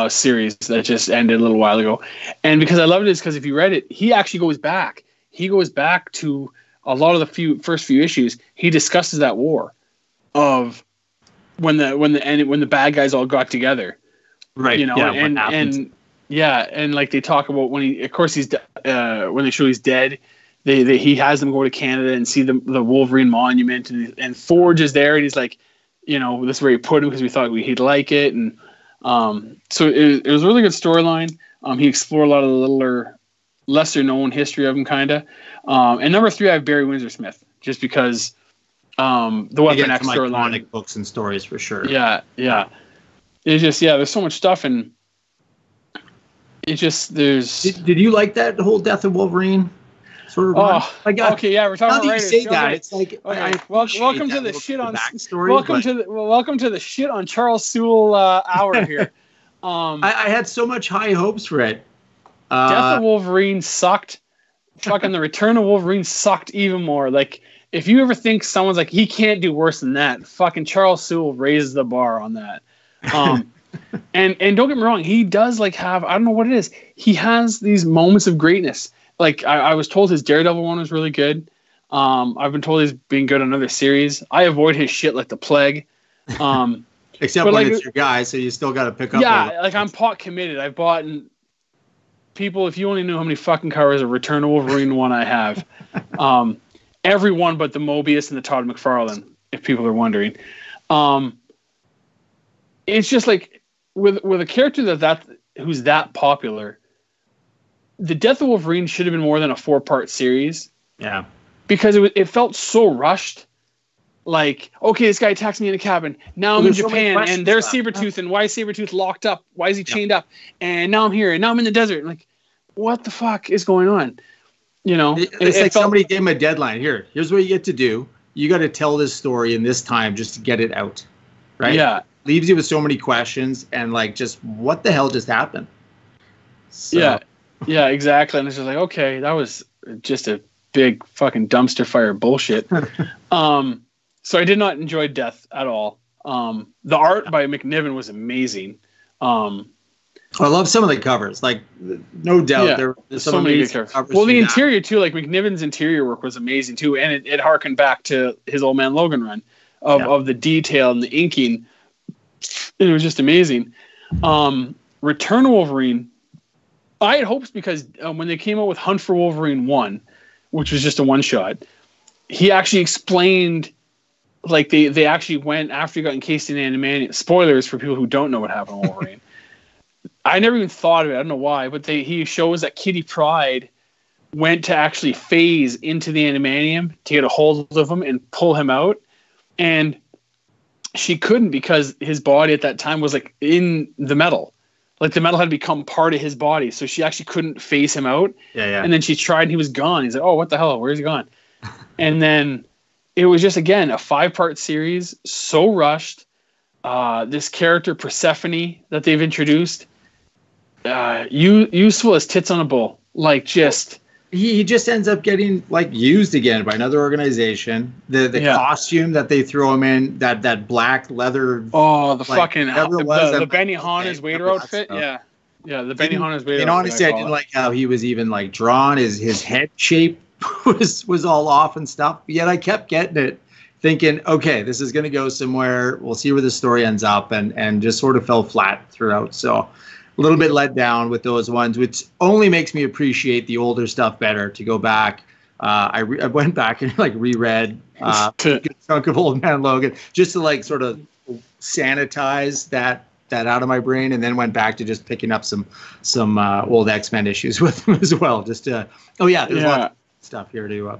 series that just ended a little while ago. And because I loved it is because if you read it, he actually goes back. he goes back to a lot of the first few issues. He discusses that war of when the bad guys all got together, right? You know, and like they talk about when when they show he's dead, he has them go to Canada and see the Wolverine monument, and Forge is there, and he's like, you know, this is where he put him because we thought he'd like it, and so it was a really good storyline. He explored a lot of the lesser known history of him, kind of. And number 3, I have Barry Windsor Smith, just because the Weapon X storyline, books and stories for sure. Yeah. It's just there's so much stuff, and it just there's. Did you like that whole Death of Wolverine? Sort of. Oh, okay, yeah, we're talking about writers. You say that, it's like welcome to the shit on backstory. Welcome to the shit on Charles Soule hour here. I had so much high hopes for it. Death of Wolverine sucked. Fucking the Return of Wolverine sucked even more. Like, if you ever think someone's like, he can't do worse than that, fucking Charles Soule raises the bar on that. And don't get me wrong, he does like have, I don't know what it is. He has these moments of greatness. Like I was told his Daredevil one was really good. I've been told he's been good on other series. I avoid his shit like the plague. Except when it's your guy, so you still got to pick up. Yeah, like I'm pot committed. I've bought people. If you only knew how many fucking covers of Return of Wolverine one I have, every one but the Mobius and the Todd McFarlane. If people are wondering, it's just like with a character who's that popular. The Death of Wolverine should have been more than a 4-part series. Yeah, because it felt so rushed. Like, okay, this guy attacks me in a cabin. Now I'm in Japan, and there's Sabretooth, and why is Sabretooth locked up? Why is he chained up? And now I'm here, and now I'm in the desert. And like, what the fuck is going on? You know, it's like somebody gave him a deadline. Here's what you get to do. You got to tell this story in this time just to get it out, right? Yeah, leaves you with so many questions and like, just what the hell just happened? So. Yeah, exactly. And it's just like, okay, that was just a big fucking dumpster fire bullshit. So I did not enjoy Death at all. The art by McNiven was amazing. I love some of the covers. Like, no doubt, there's some amazing covers. Well, the interior too, like McNiven's interior work was amazing too, and it harkened back to his old Man Logan run of the detail and the inking. It was just amazing. Return of Wolverine. I had hopes because when they came out with Hunt for Wolverine 1, which was just a one-shot, he actually explained, like they actually went after he got encased in Animaniacs. Spoilers for people who don't know what happened to Wolverine. I never even thought of it. I don't know why, but he shows that Kitty Pryde went to actually phase into the Animanium to get a hold of him and pull him out. And she couldn't because his body at that time was like in the metal. Like the metal had become part of his body, so she actually couldn't phase him out. Yeah. And then she tried, and he was gone. He's like, "Oh, what the hell? Where's he gone?" And then it was just again a 5-part series, so rushed. This character Persephone that they've introduced, useful as tits on a bull. Like just he just ends up getting like used again by another organization. The costume that they throw him in, that black leather. Oh, the fucking the Benihana's waiter outfit. Yeah, the Benihana's waiter. And honestly, I didn't like how he was even like drawn. His head shape was all off and stuff. Yet I kept getting it, thinking, okay, this is going to go somewhere. We'll see where the story ends up, and just sort of fell flat throughout. So. A little bit let down with those ones, which only makes me appreciate the older stuff better. To go back, I went back and like reread a good chunk of Old Man Logan just to like sort of sanitize that out of my brain, and then went back to just picking up some old X-Men issues with them as well. Just to there's a lot of stuff here to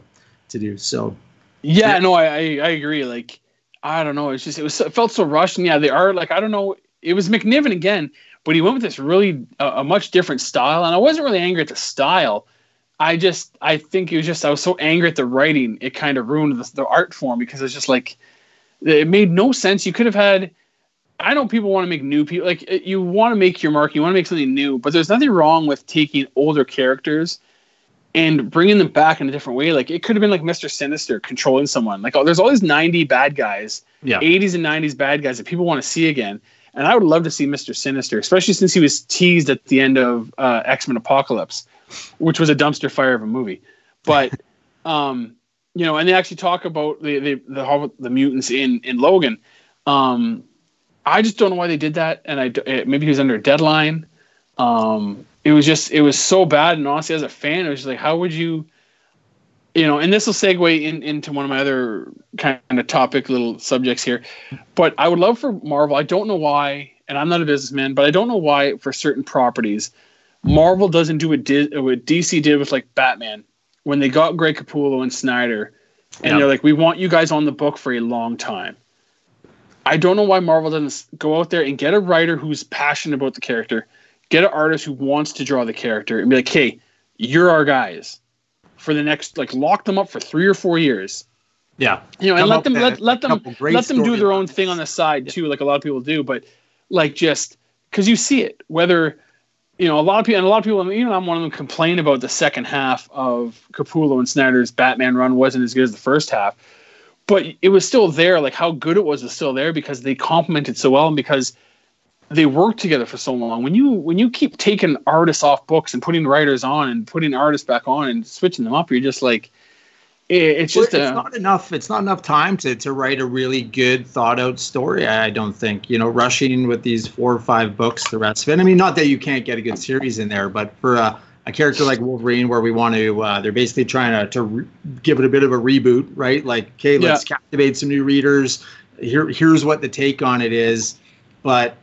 do. So no, I agree. Like I don't know, it felt so rushed, and they are like I don't know. It was McNiven again. But he went with this really a much different style, and I wasn't really angry at the style. I think it was just I was so angry at the writing, it kind of ruined the art form because it's just like it made no sense. You could have had. I know people want to make new people, like you want to make your mark, you want to make something new, but there's nothing wrong with taking older characters and bringing them back in a different way. Like it could have been like Mr. Sinister controlling someone. Like there's all these 90s bad guys, 80s and 90s bad guys that people want to see again. And I would love to see Mr. Sinister, especially since he was teased at the end of X-Men Apocalypse, which was a dumpster fire of a movie. But you know, and they actually talk about the mutants in Logan. I just don't know why they did that, and maybe he was under a deadline. It was so bad, and honestly, as a fan, it was just like, how would you, you know? And this will segue into one of my other kind of topic little subjects here. But I would love for Marvel. I don't know why, and I'm not a businessman, but I don't know why for certain properties, Marvel doesn't do what DC did with like Batman when they got Greg Capullo and Snyder, and they're like, we want you guys on the book for a long time. I don't know why Marvel doesn't go out there and get a writer who's passionate about the character, get an artist who wants to draw the character, and be like, hey, you're our guys for the next, like, lock them up for 3 or 4 years. Yeah. You know, and let them do their own thing on the side too, like a lot of people do, but like, just because you see it, whether, you know, a lot of people, you know, I'm one of them, complain about the second half of Capullo and Snyder's Batman run wasn't as good as the first half. But it was still there. Like, how good it was still there because they complemented so well and because they worked together for so long. When you keep taking artists off books and putting writers on and putting artists back on and switching them up, you're just like, it's not enough. It's not enough time to write a really good thought out story. I don't think, you know, rushing with these 4 or 5 books, the rest of it. I mean, not that you can't get a good series in there, but for a character like Wolverine, where we want to, they're basically trying to give it a bit of a reboot, right? Like, okay, let's captivate some new readers. Here's what the take on it is, but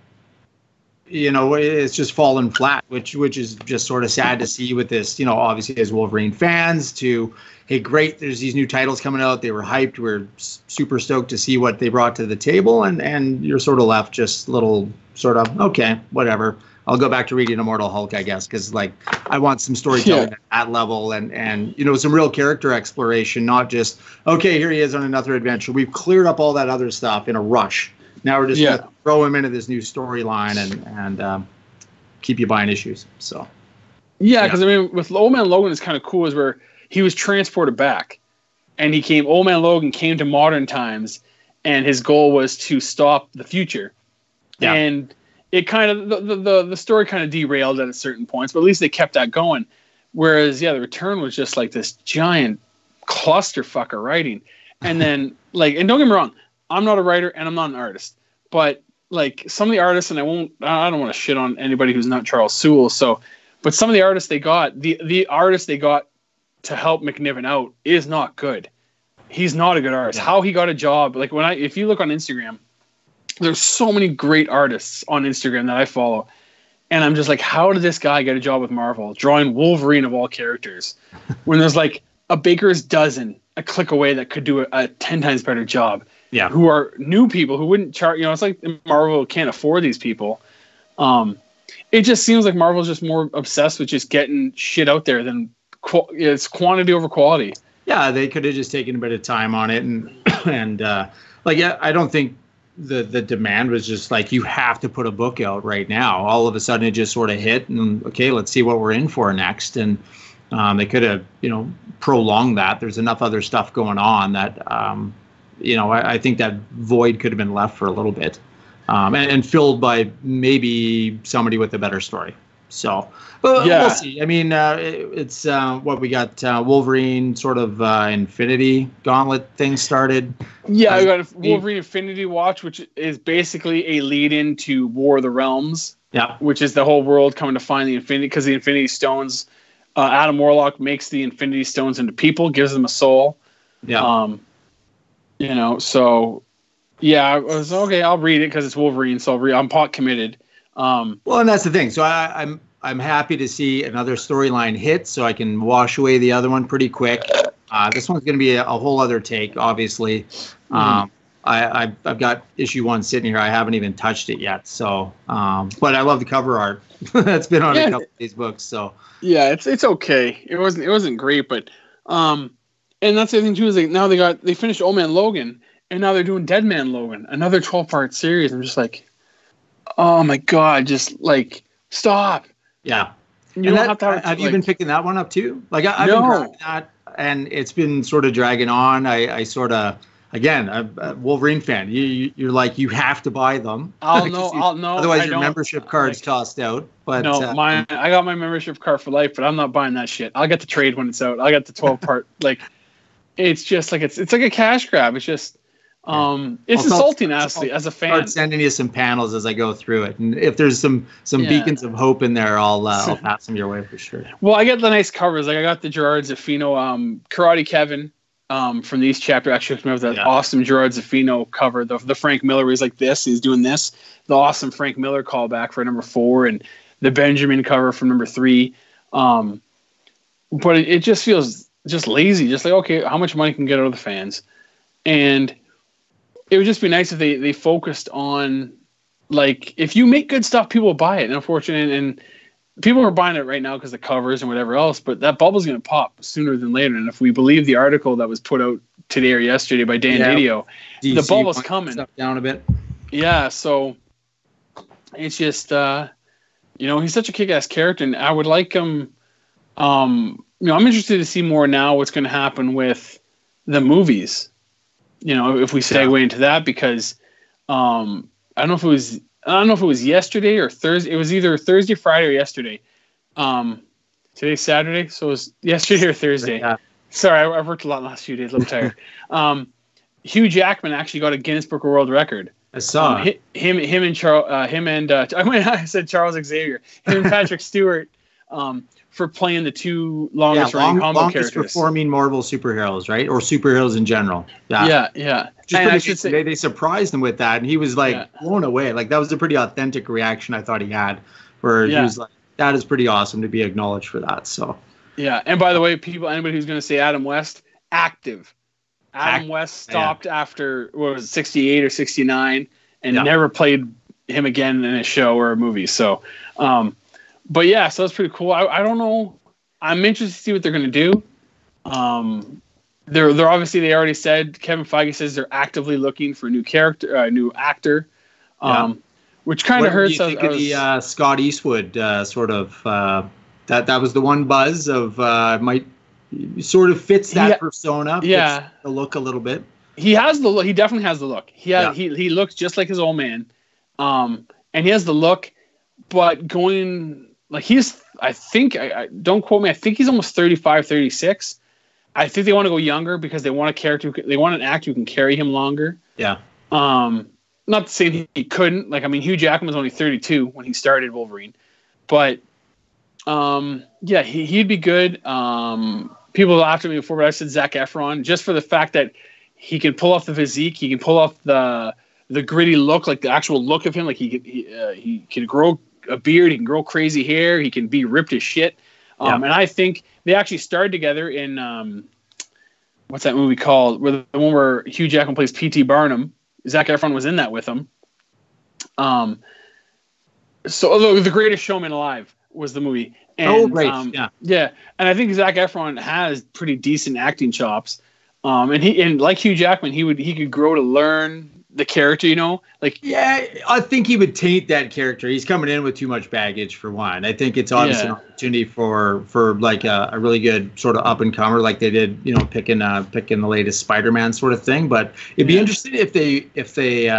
you know, it's just fallen flat, which is just sort of sad to see with this. You know, obviously as Wolverine fans, to hey, great, there's these new titles coming out. They were hyped. We're super stoked to see what they brought to the table, and you're sort of left just little sort of okay, whatever. I'll go back to reading Immortal Hulk, I guess, because like I want some storytelling at that level and you know, some real character exploration, not just okay, here he is on another adventure. We've cleared up all that other stuff in a rush. Now we're just gonna throw him into this new storyline and keep you buying issues. So because I mean, with Old Man Logan, it's kind of cool is where he was transported back, and Old Man Logan came to modern times, and his goal was to stop the future, and it kind of the story kind of derailed at certain points, but at least they kept that going. Whereas, the Return was just like this giant clusterfuck of writing. And then, like, and don't get me wrong, I'm not a writer and I'm not an artist, but like some of the artists, and I don't want to shit on anybody who's not Charles Sewell. So, but some of the artists they got, the artist they got to help McNiven out is not good. He's not a good artist. How he got a job, like if you look on Instagram, there's so many great artists on Instagram that I follow. And I'm just like, how did this guy get a job with Marvel drawing Wolverine of all characters when there's like a baker's dozen a click away that could do a 10 times better job? Yeah. Who are new people who wouldn't charge, you know, it's like Marvel can't afford these people. It just seems like Marvel's just more obsessed with just getting shit out there than it's quantity over quality. Yeah. They could have just taken a bit of time on it. And I don't think the demand was just like, you have to put a book out right now. All of a sudden it just sort of hit and okay, let's see what we're in for next. And they could have, you know, prolonged that. There's enough other stuff going on that, you know, I think that void could have been left for a little bit and filled by maybe somebody with a better story. So, but we'll see. I mean, it's what we got, Wolverine sort of Infinity Gauntlet thing started. Yeah, we got a Wolverine Infinity Watch, which is basically a lead-in to War of the Realms. Yeah, which is the whole world coming to find the Infinity, because the Infinity Stones, Adam Warlock makes the Infinity Stones into people, gives them a soul. Yeah. You know, so yeah, I was okay. I'll read it because it's Wolverine, so I'm pot committed. Well, and that's the thing. So I'm happy to see another storyline hit, so I can wash away the other one pretty quick. This one's going to be a whole other take, obviously. I've got issue 1 sitting here. I haven't even touched it yet. So, but I love the cover art that's been on a couple of these books. So yeah, it's okay. It wasn't great, but and that's the other thing too, is like now they finished Old Man Logan, and now they're doing Dead Man Logan, another 12-part series. I'm just like, oh my god, just like stop. Yeah. Have you been picking that one up too? Like I've been grabbing that, and it's been sort of dragging on. I sort of again, a Wolverine fan. You're like, you have to buy them. I'll know. Otherwise, your membership card's tossed out. But no, I got my membership card for life, but I'm not buying that shit. I'll get the trade when it's out. I got the 12 part. Like, it's just like it's like a cash grab. It's just it's insulting, honestly, as a fan. I'll start sending you some panels as I go through it, and if there's some beacons of hope in there, I'll pass them your way for sure. Well, I get the nice covers. Like I got the Gerard Zaffino, Karate Kevin. From these chapter, actually, remember that awesome Gerard Zaffino cover, the Frank Miller, where he's like this, he's doing this, the awesome Frank Miller callback for number 4, and the Benjamin cover from number 3. But it just feels just lazy, just like, okay, how much money can get out of the fans? And it would just be nice if they focused on, like, if you make good stuff, people will buy it. And unfortunately, and people are buying it right now because the covers and whatever else, but that bubble's going to pop sooner than later. And if we believe the article that was put out today or yesterday by Dan Didio, the bubble's coming. Down a bit. Yeah, so it's just, he's such a kick-ass character, and I would like him. I'm interested to see more now what's going to happen with the movies. If we segue into that, because I don't know if it was yesterday or Thursday. It was either Thursday, Friday, or yesterday. Today's Saturday, so it was yesterday or Thursday. Yeah. Sorry, I've worked a lot the last few days. A little tired. Hugh Jackman actually got a Guinness Book of World Record. I saw him and Charles. I said Charles Xavier. Him and Patrick Stewart. For playing the 2 longest running combo characters. Performing Marvel superheroes, right? Or superheroes in general. Yeah. Just they surprised him with that, and he was like blown away. Like, that was a pretty authentic reaction I thought he had, where he was like, that is pretty awesome to be acknowledged for that. So yeah, and by the way, anybody who's going to say Adam West, active. Adam West stopped after, 68 or 69 and never played him again in a show or a movie. So but yeah, so that's pretty cool. I don't know. I'm interested to see what they're going to do. They're obviously, they already said, Kevin Feige says they're actively looking for a new character, a new actor, which kind of hurts. What do you think of the Scott Eastwood sort of that was the one buzz of might sort of fits that persona, fits the look a little bit. He has the look. He definitely has the look. He looks just like his old man, and he has the look, but going. Like I think, don't quote me, I think he's almost 35, 36. I think they want to go younger because they want they want an actor who can carry him longer. Yeah. Not saying he couldn't. Like, I mean, Hugh Jackman was only 32 when he started Wolverine. But, he'd be good. People laughed at me before, but I said Zac Efron, just for the fact that he can pull off the physique. He can pull off the gritty look, like the actual look of him. Like, he can grow a beard, he can grow crazy hair, he can be ripped as shit. And I think they actually starred together in what's that movie called? The one where Hugh Jackman plays P.T. Barnum. Zac Efron was in that with him. So The Greatest Showman Alive was the movie. And, yeah. And I think Zac Efron has pretty decent acting chops. And like Hugh Jackman, he could grow to learn the character, I think he would taint that character. He's coming in with too much baggage, for one. I think it's obviously an opportunity for like a really good sort of up and comer, like they did, picking the latest Spider-Man sort of thing. But it'd be interesting if they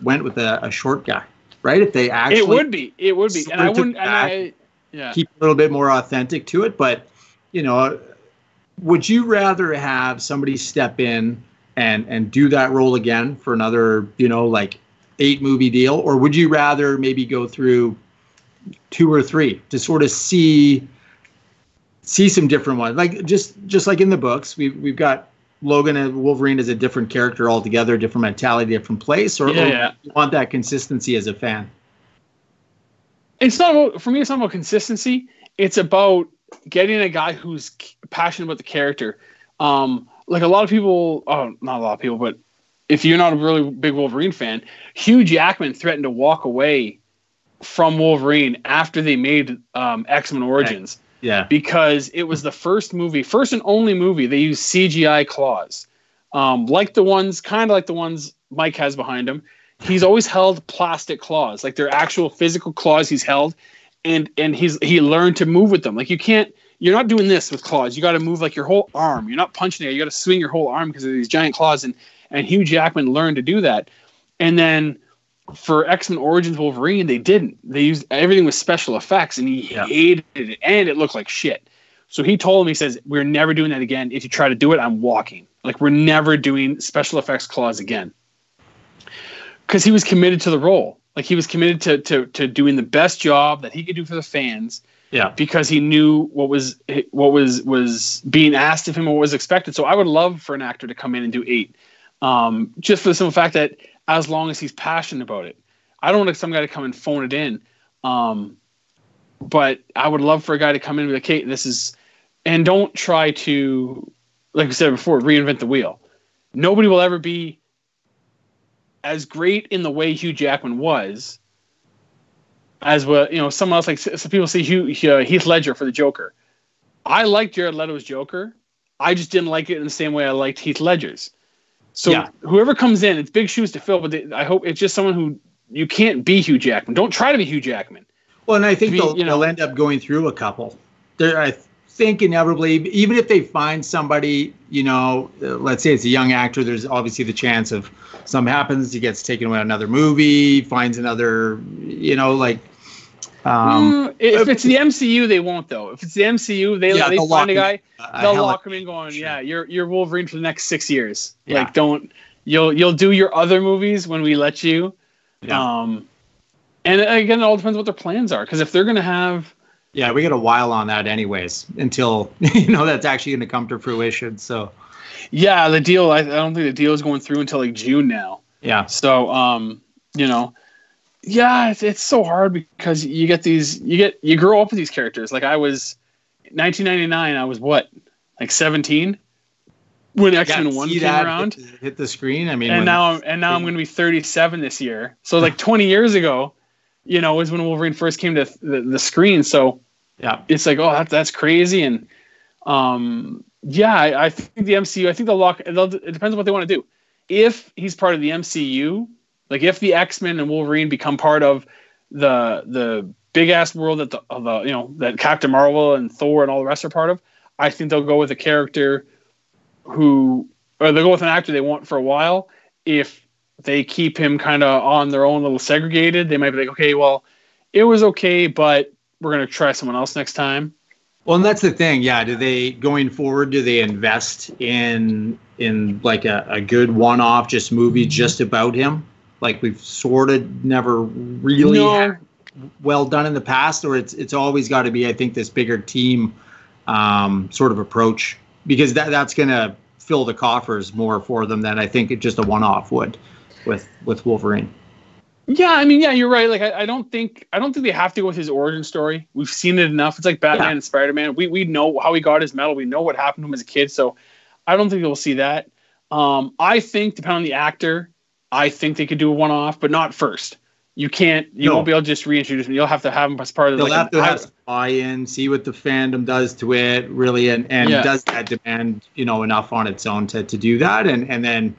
went with a short guy, right? If they actually it would be, and I wouldn't, keep a little bit more authentic to it. But would you rather have somebody step in and do that role again for another, 8-movie deal? Or would you rather maybe go through 2 or 3 to sort of see some different ones? Like just like in the books, we've got Logan and Wolverine as a different character altogether, different mentality, different place, or you want that consistency as a fan? It's not about, for me, it's not about consistency. It's about getting a guy who's passionate about the character. Like a lot of people, not a lot of people, but if you're not a really big Wolverine fan, Hugh Jackman threatened to walk away from Wolverine after they made X-Men Origins. Yeah. Because it was the first and only movie they used CGI claws. Like the ones Mike has behind him. He's always held plastic claws, like they're actual physical claws he's held, and he learned to move with them. Like you can't you're not doing this with claws. You got to move like your whole arm. You're not punching it. You got to swing your whole arm because of these giant claws. And Hugh Jackman learned to do that. And then for X-Men Origins Wolverine, they didn't. They used everything with special effects, and he hated it, and it looked like shit. So he told me, he says, we're never doing that again. If you try to do it, I'm walking. Like, we're never doing special effects claws again. Because he was committed to the role. Like, he was committed to doing the best job that he could do for the fans. Yeah. Because he knew what was being asked of him or what was expected. So I would love for an actor to come in and do 8. Just for the simple fact that as long as he's passionate about it. I don't want some guy to come and phone it in. But I would love for a guy to come in and be like, hey, this is... And don't try to, like I said before, reinvent the wheel. Nobody will ever be as great in the way Hugh Jackman was as what, someone else, like some people say Heath Ledger for the Joker. I liked Jared Leto's Joker. I just didn't like it in the same way I liked Heath Ledger's. So whoever comes in, it's big shoes to fill, but I hope it's just someone who, you can't be Hugh Jackman. Don't try to be Hugh Jackman. Well, and I think they'll end up going through a couple. I think inevitably, even if they find somebody, let's say it's a young actor, there's obviously the chance of something happens, he gets taken away on another movie, finds another, if it's the MCU, they won't though. If it's the MCU, they find a guy, they'll lock him in going, you're Wolverine for the next 6 years. Yeah. Like, you'll do your other movies when we let you. Yeah. And again, it all depends what their plans are. Because if they're going to have... Yeah, we got a while on that anyways, until, that's actually going to come to fruition. So, yeah, the deal, I don't think the deal is going through until like June now. Yeah. So, it's so hard because you grow up with these characters. Like 1999, I was what? Like 17 when X-Men 1 came around. Hit the screen. I mean, now I'm going to be 37 this year. So like 20 years ago, is when Wolverine first came to the screen. So yeah, it's like, oh, that's crazy. And I think the MCU, I think it depends on what they want to do. If he's part of the MCU, like if the X-Men and Wolverine become part of the big ass world that Captain Marvel and Thor and all the rest are part of, I think they'll go with a character they'll go with an actor they want for a while. If they keep him kind of on their own little segregated, they might be like, okay, well, it was okay, but we're going to try someone else next time. Well, and that's the thing. Yeah. Going forward, do they invest in like a good one-off just movie just about him? Like we've sort of never really had well done in the past, or it's always got to be, I think, this bigger team sort of approach, because that's going to fill the coffers more for them than I think just a one-off would with Wolverine. Yeah, I mean, yeah, you're right. Like, I don't think they have to go with his origin story. We've seen it enough. It's like Batman and Spider-Man. We know how he got his medal. We know what happened to him as a kid. So I don't think we'll see that. I think, depending on the actor, I think they could do a one-off, but not first. You won't be able to just reintroduce him. You'll have to have him as part of the... They'll have to have some buy-in, see what the fandom does to it, really, and does that demand, enough on its own to do that? And then,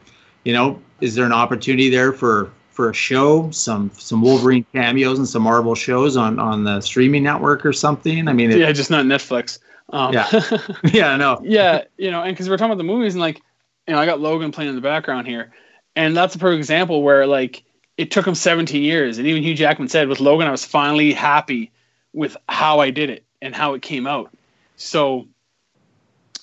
is there an opportunity there for a show, some Wolverine cameos and some Marvel shows on the streaming network or something? I mean, just not Netflix. I know. Yeah, and because we're talking about the movies, and like, I got Logan playing in the background here, and that's a perfect example where like it took him 17 years, and even Hugh Jackman said with Logan, I was finally happy with how I did it and how it came out. So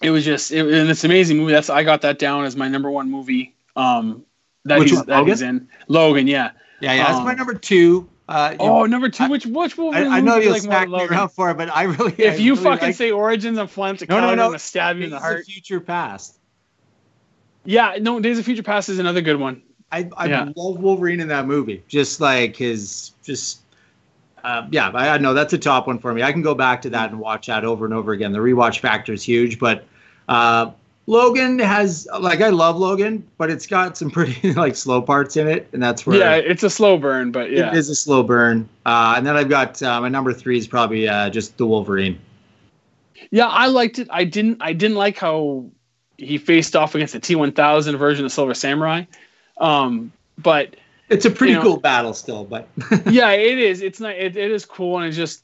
it was just, and it's an amazing movie. I got that down as my number one movie. That he's in Logan, yeah. That's my number 2. Number 2. Which Wolverine? I know you'll smack me around for it, but I really. If you fucking say Origins, I'm flying to Canada. I'm gonna stab you in the heart. Days of Future Past. Yeah, no, Days of Future Past is another good one. I love Wolverine in that movie. Just like his, I know that's a top one for me. I can go back to that and watch that over and over again. The rewatch factor is huge, but Logan has, like, I love Logan, but it's got some pretty like slow parts in it, and that's where it's a slow burn, but it is a slow burn. And then I've got my number 3 is probably just the Wolverine. Yeah, I liked it. I didn't like how he faced off against the T-1000 version of Silver Samurai. But it's a pretty cool battle still, but yeah, it is. It's not, it is cool. And it's just,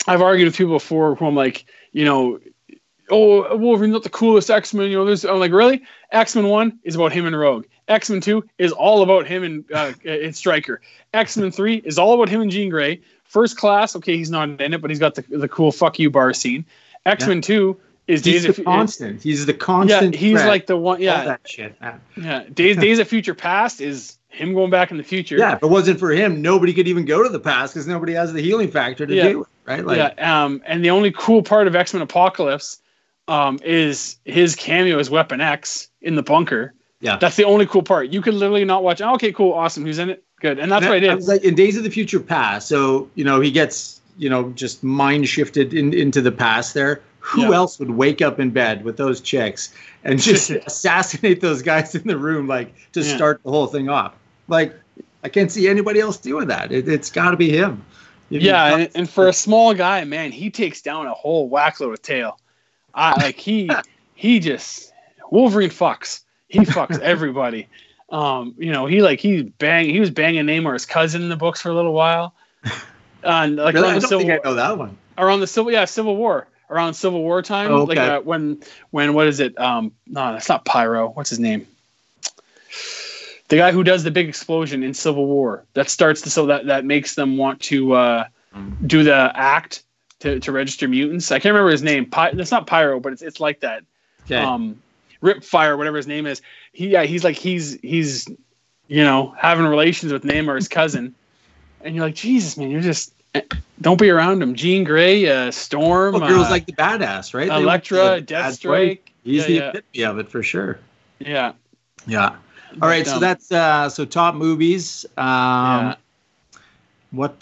I've argued with people before who I'm like, oh, Wolverine's not the coolest X-Men. I'm like, really? X-Men 1 is about him and Rogue. X-Men 2 is all about him and Stryker. X-Men 3 is all about him and Jean Grey. First Class, okay, he's not in it, but he's got the cool fuck you bar scene. X-Men 2 is he's the constant. He's the constant. Yeah, he's like the one. Yeah, all that shit. Yeah, Days of Future Past is him going back in the future. Yeah, if it wasn't for him, nobody could even go to the past because nobody has the healing factor to do it, right? Like, and the only cool part of X-Men Apocalypse is his cameo as Weapon X in the bunker. Yeah, that's the only cool part. You could literally not watch. Okay, cool, awesome. Who's in it? Good, and that's what I did. I was like in Days of the Future Past. So he gets just mind shifted into the past there. Who else would wake up in bed with those chicks and just assassinate those guys in the room, like to start the whole thing off? Like, I can't see anybody else doing that. It's got to be him. And for a small guy, man, he takes down a whole whackload of tail. He just Wolverine fucks. He fucks everybody. He was banging Nemours' cousin in the books for a little while. And really? I don't think I know that one. Around the Civil War. Around Civil War time, okay. When what is it? No, that's not Pyro. What's his name? The guy who does the big explosion in Civil War that starts that makes them want to do the act to register mutants. I can't remember his name. That's not Pyro, but it's like that. Okay. Ripfire, whatever his name is. He's having relations with Nemours' cousin, and you're like, Jesus, man, you're just. Don't be around him. Jean Grey, Storm. Girls like the badass, right? Elektra, Deathstrike. He's the epitome of it for sure. Yeah. Yeah. All right. So that's top movies. What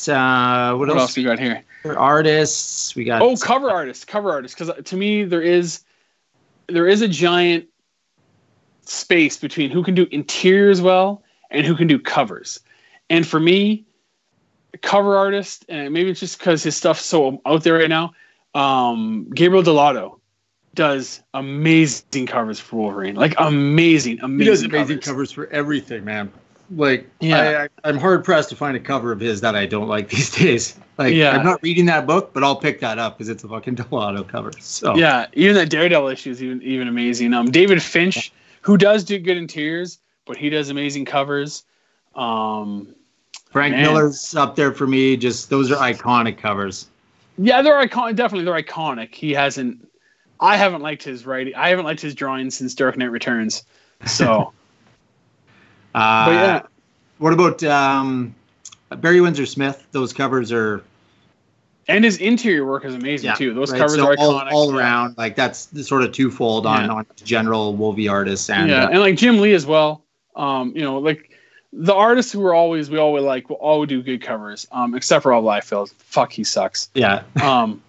else we got here? Artists. We got cover artists. Because to me, there is a giant space between who can do interiors well and who can do covers. And for me, cover artist, and maybe it's just because his stuff's so out there right now. Gabriel Dell'Otto does amazing covers for Wolverine, like amazing. He does amazing covers for everything, man. Like, I'm hard pressed to find a cover of his that I don't like these days. Like, I'm not reading that book, but I'll pick that up because it's a fucking Dell'Otto cover. So even that Daredevil issue is even amazing. David Finch, who does do good interiors, but he does amazing covers. Frank Miller's up there for me. Just those are iconic covers. Yeah, they're iconic. Definitely, they're iconic. I haven't liked his writing. I haven't liked his drawing since Dark Knight Returns. So, but yeah. What about Barry Windsor Smith? Those covers are. And his interior work is amazing too. Those covers are iconic all around. Like that's the sort of twofold on general Wolvie artists and and like Jim Lee as well. The artists who we always like will always do good covers, except for Rob Liefeld. Fuck, he sucks. Yeah. And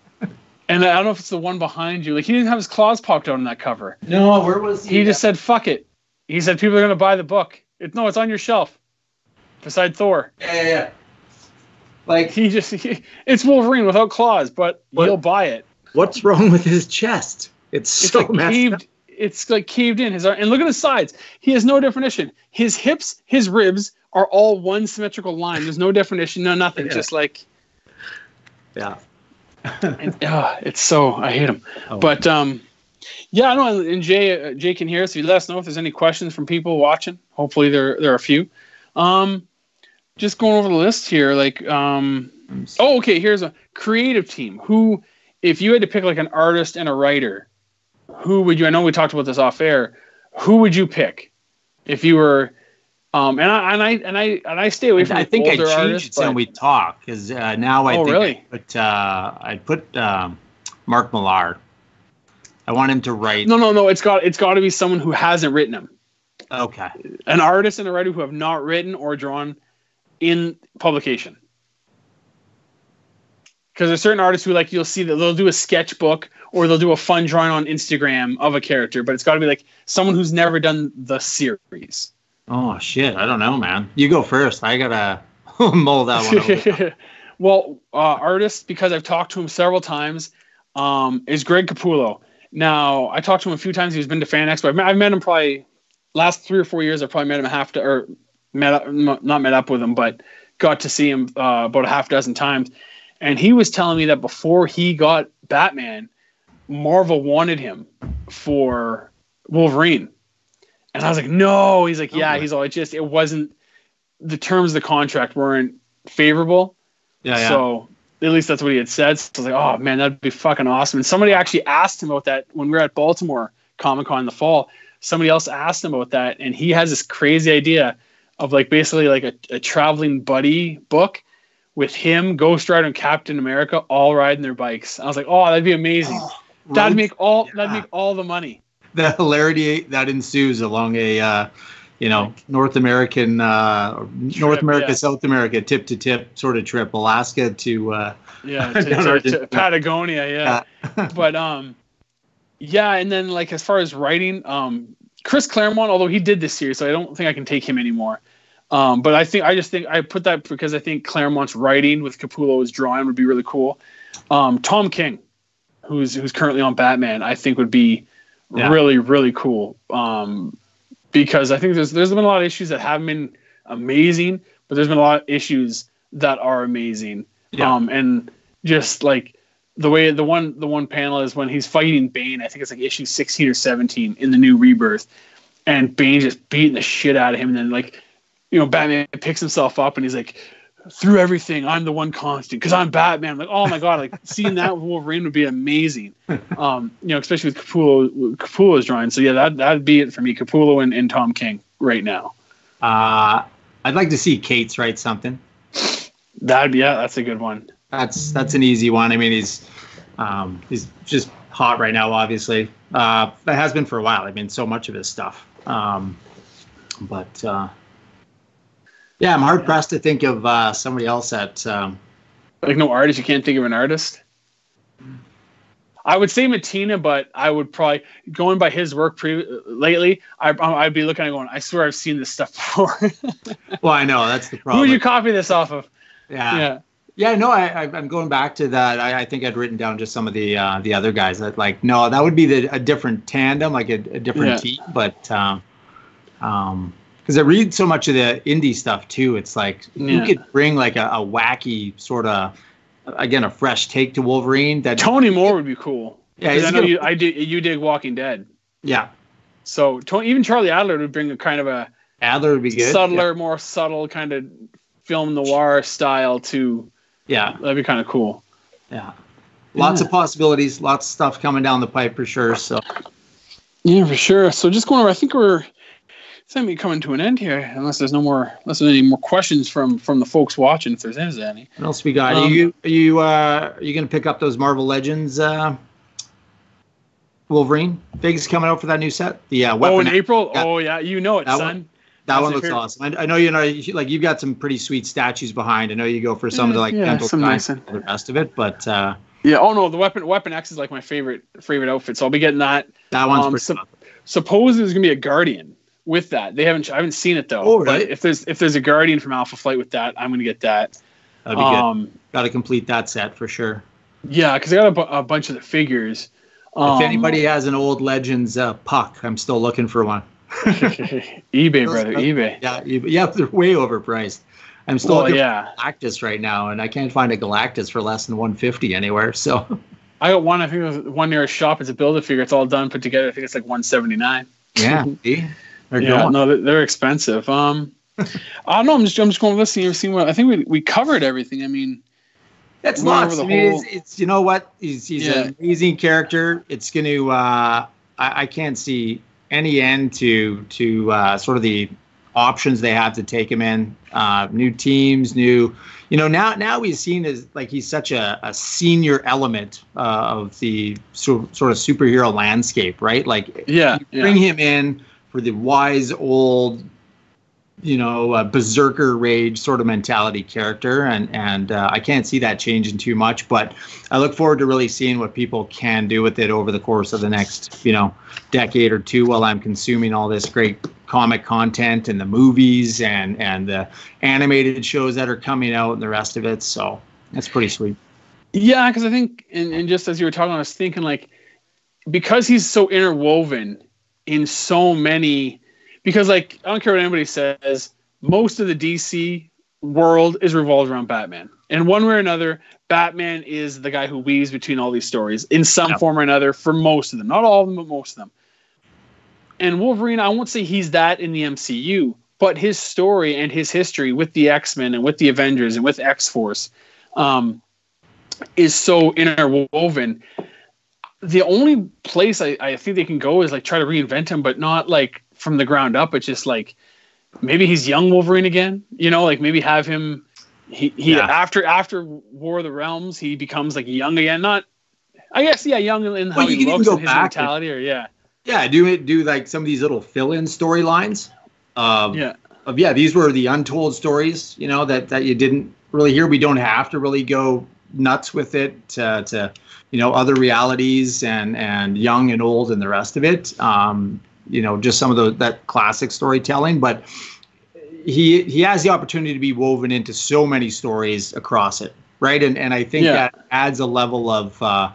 I don't know if it's the one behind you. Like, he didn't have his claws popped out on that cover. No, where was he? He just said, fuck it. He said people are going to buy the book. It's on your shelf beside Thor. Yeah. Like, it's Wolverine without claws, but he'll buy it. What's wrong with his chest? It's so like messed up. It's like caved in. And look at his sides. He has no definition. His hips, his ribs are all one symmetrical line. There's no definition, no nothing. Yeah. Just like, it's so, I hate him. Oh. But I know. And Jay can hear us. If you let us know if there's any questions from people watching. Hopefully there are a few. Just going over the list here. Like, okay. Here's a creative team. Who, if you had to pick like an artist and a writer. Who would you? I know we talked about this off air. Who would you pick if you were? And I stay away from. I think I changed it when we talk because now I think really? I'd put Mark Millar. I want him to write. No. It's got to be someone who hasn't written them. Okay. An artist and a writer who have not written or drawn in publication. Because there's certain artists who you'll see that they'll do a sketchbook or they'll do a fun drawing on Instagram of a character, but it's got to be like someone who's never done the series. Oh shit! I don't know, man. You go first. I gotta mull that one over. Well, artist, because I've talked to him several times, is Greg Capullo. Now, I talked to him a few times. He's been to Fan Expo. I've met him probably last 3 or 4 years. I've probably met him not met up with him, but got to see him about a half dozen times. And he was telling me that before he got Batman, Marvel wanted him for Wolverine. And I was like, no. He's like, yeah. He's all, it wasn't, the terms of the contract weren't favorable. Yeah. So at least that's what he had said. So I was like, oh man, that'd be fucking awesome. And somebody actually asked him about that when we were at Baltimore Comic-Con in the fall. Somebody else asked him about that, and he has this crazy idea of like basically like a traveling buddy book with him, Ghost Rider, and Captain America all riding their bikes. I was like, oh, that'd be amazing. That'd make all the money. The hilarity that ensues along a North American, North America, South America, tip to tip sort of trip, Alaska to to Patagonia, but and then like as far as writing, Chris Claremont, although he did this series, so I don't think I can take him anymore. But I think I put that because I think Claremont's writing with Capullo's drawing would be really cool. Tom King, who's currently on Batman, I think would be really, really cool. Because I think there's been a lot of issues that haven't been amazing, but there's been a lot of issues that are amazing. And just like the way the one panel is when he's fighting Bane, I think it's like issue 16 or 17 in the new Rebirth, and Bane just beating the shit out of him, and then like, Batman picks himself up and he's like, through everything, I'm the one constant because I'm Batman. I'm like, oh my god, like seeing that with Wolverine would be amazing. Especially with Capullo's drawing. So yeah, that'd be it for me. Capullo and Tom King right now. I'd like to see Cates write something. That's a good one. That's an easy one. I mean, he's just hot right now, obviously. That has been for a while. I mean, so much of his stuff. Yeah, I'm hard pressed to think of somebody else that like no artist. You can't think of an artist. I would say Matina, but I would probably, going by his work lately, I'd be looking at going, I swear I've seen this stuff before. Well, I know that's the problem. Who would you copy this off of? Yeah. No, I'm going back to that. I think I'd written down just some of the other guys that that would be a different tandem, like a different team, but because I read so much of the indie stuff too. It's like you could bring like a wacky sort of, again, a fresh take to Wolverine. That Tony Moore would be cool. Yeah, I know you dig Walking Dead. Yeah. So even Charlie Adler would bring a kind of a Adler would be good. Subtler, more subtle kind of film noir style to. Yeah, that'd be kind of cool. Yeah. Lots of possibilities, lots of stuff coming down the pipe for sure. So. Yeah, for sure. So just going over, I think we're coming to an end here, unless there's any more questions from the folks watching, if there's any. What else we got? Are you going to pick up those Marvel Legends Wolverine figs coming out for that new set? The Weapon in April? Yeah. Oh yeah, son. That one looks awesome. I know you've got some pretty sweet statues behind. I know you go for some of the dental nice and the rest of it, but the Weapon X is like my favorite outfit, so I'll be getting that. That one's pretty suppose there's gonna be a Guardian with that. I haven't seen it though. Oh, right. But if there's a Guardian from Alpha Flight with that, I'm gonna get that. That'd be good. Got to complete that set for sure. Yeah, because I got a bunch of the figures. If anybody has an old Legends puck, I'm still looking for one. eBay, brother, eBay. Yeah, they're way overpriced. I'm still looking for Galactus right now, and I can't find a Galactus for less than $150 anywhere. So I got one. I think it was one near a shop. It's a Build-A-Figure. It's all done, put together. I think it's like $179. Yeah, they're expensive. I don't know. I'm just going to listen and see what I think. We covered everything. I mean, that's lots. I mean, it's you know what? He's an amazing character. It's going to. I can't see any end to sort of the options they have to take him in, new teams, now he's seen as like he's such a senior element of the sort of superhero landscape, right? Like, bring him in for the wise old, berserker rage sort of mentality character, and I can't see that changing too much, but I look forward to really seeing what people can do with it over the course of the next decade or two while I'm consuming all this great comic content and the movies and the animated shows that are coming out and the rest of it. So that's pretty sweet. Yeah, because I think, and just as you were talking, I was thinking like, because he's so interwoven in so many. Because, like, I don't care what anybody says, most of the DC world is revolved around Batman. And one way or another, Batman is the guy who weaves between all these stories in some form or another for most of them. Not all of them, but most of them. And Wolverine, I won't say he's that in the MCU, but his story and his history with the X-Men and with the Avengers and with X-Force is so interwoven. The only place I think they can go is like try to reinvent him, but not like from the ground up. It's just like maybe he's young Wolverine again, you know, like maybe have him after War of the Realms, he becomes like young again. Not, I guess, young in how he looks and his mentality, do like some of these little fill-in storylines. These were the untold stories, you know, that you didn't really hear. We don't have to really go nuts with it to you know, other realities and young and old and the rest of it. You know, just some of that classic storytelling, but he has the opportunity to be woven into so many stories across it, right? And I think that adds a level of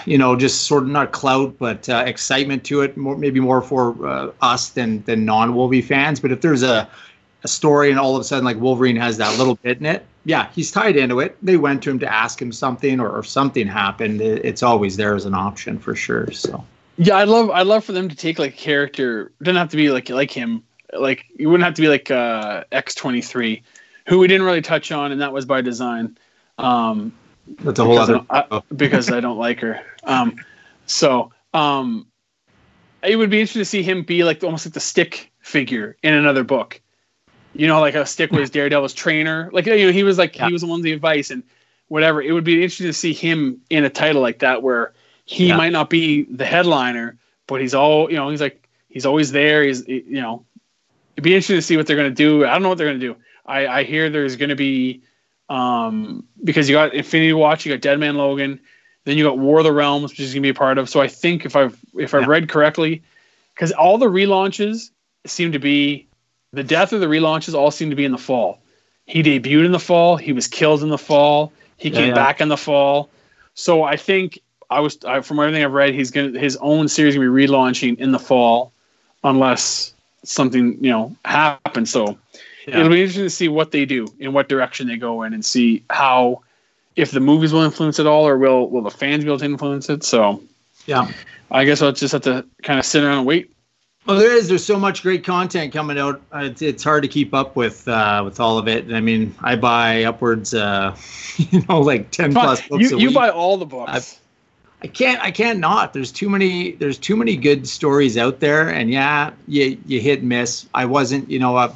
you know, just sort of not clout, but excitement to it. Maybe more for us than non-Wolvie fans. But if there's a story and all of a sudden like Wolverine has that little bit in it, he's tied into it. They went to him to ask him something, or if something happened, it's always there as an option for sure. So I'd love for them to take like a character. It doesn't have to be like him. Like it wouldn't have to be like X-23, who we didn't really touch on, and that was by design. That's a whole other because I don't like her. It would be interesting to see him be like almost like the Stick figure in another book. You know, like a Stick was Daredevil's trainer. Like, you know, he was like he was the one with the advice and whatever. It would be interesting to see him in a title like that where he might not be the headliner, but he's he's always there. He's, you know, it'd be interesting to see what they're going to do. I don't know what they're going to do. I hear there's going to be, because you got Infinity Watch, you got Dead Man Logan, then you got War of the Realms, which is going to be a part of. So I think if I've read correctly, because all the relaunches seem to be, the death of the relaunches all seem to be in the fall. He debuted in the fall. He was killed in the fall. He came back in the fall. So I think from everything I've read, his own series gonna be relaunching in the fall, unless something, you know, happens. So it'll be interesting to see what they do, in what direction they go in, and see how, if the movies will influence it all, or will the fans be able to influence it. So I guess I'll just have to kind of sit around and wait. Well, there's so much great content coming out. It's hard to keep up with all of it. I mean, I buy upwards, you know, like 10 plus books a week. You buy all the books. I can't not. There's too many good stories out there, and you hit and miss. I wasn't, you know,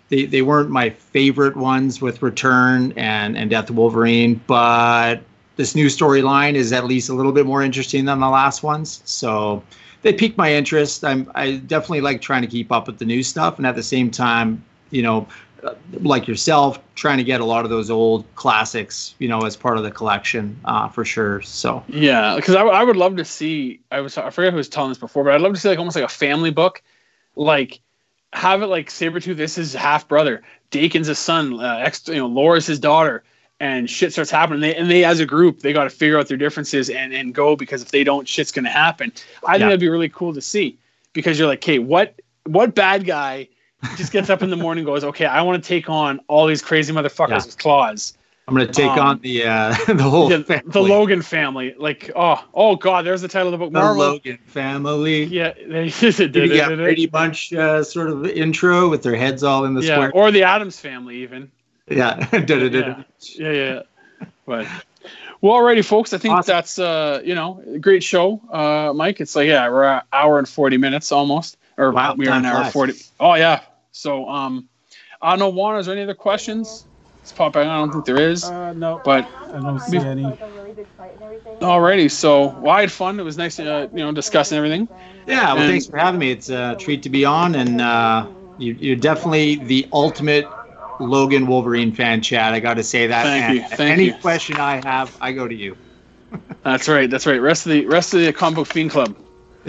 they weren't my favorite ones with Return and Death of Wolverine, but this new storyline is at least a little bit more interesting than the last ones. So they piqued my interest. I definitely like trying to keep up with the new stuff, and at the same time, you know, like yourself, trying to get a lot of those old classics, you know, as part of the collection, for sure. So because I would love to see. I forget who was telling this before, but I'd love to see like almost like a family book, like have it like Sabretooth, this is half brother, Daken's his son, Laura's his daughter, and shit starts happening. And they as a group, they got to figure out their differences and go, because if they don't, shit's gonna happen. I think that'd be really cool to see, because you're like, hey, what bad guy just gets up in the morning and goes, okay, I want to take on all these crazy motherfuckers with claws. I'm going to take on the whole family. The Logan family. Like, oh God, there's the title of the book. The Logan family. Yeah. They got Brady Bunch sort of intro with their heads all in the square. Or the Addams family even. Yeah. Yeah. But, well, alrighty, folks. I think that's, a great show, Mike. It's like, we're an hour and 40 minutes almost. Or we are an hour and 40. Oh, yeah. So, I don't know, Juan, is there any other questions? Let's pop back. I don't think there is. No. But I don't see any. Alrighty. So, I had fun. It was nice to, discussing everything. Yeah. Well, thanks for having me. It's a treat to be on, and you're definitely the ultimate Logan Wolverine fan, Chad. I got to say that. Thank you. Any question I have, I go to you. That's right. Rest of the Comic Book Fiend Club,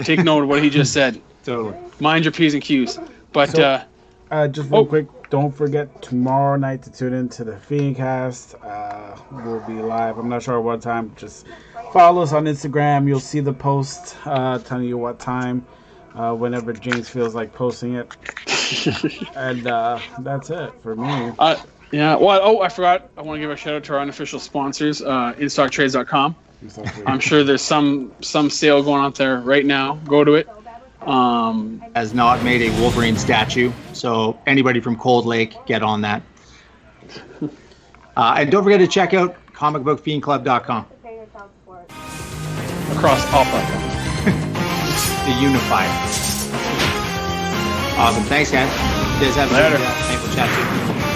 take note of what he just said. Totally. Mind your P's and Q's. But just real quick, don't forget tomorrow night to tune into the Fiendcast. We'll be live. I'm not sure what time. Just follow us on Instagram. You'll see the post telling you what time. Whenever James feels like posting it. And that's it for me. Yeah. Well, I forgot. I want to give a shout out to our unofficial sponsors, InStockTrades.com. I'm sure there's some sale going on there right now. Go to it. Has not made a Wolverine statue, so anybody from Cold Lake, get on that. And don't forget to check out comicbookfiendclub.com. Across all platforms. The unified. Awesome. Thanks, guys. You guys have a good night. We'll chat soon.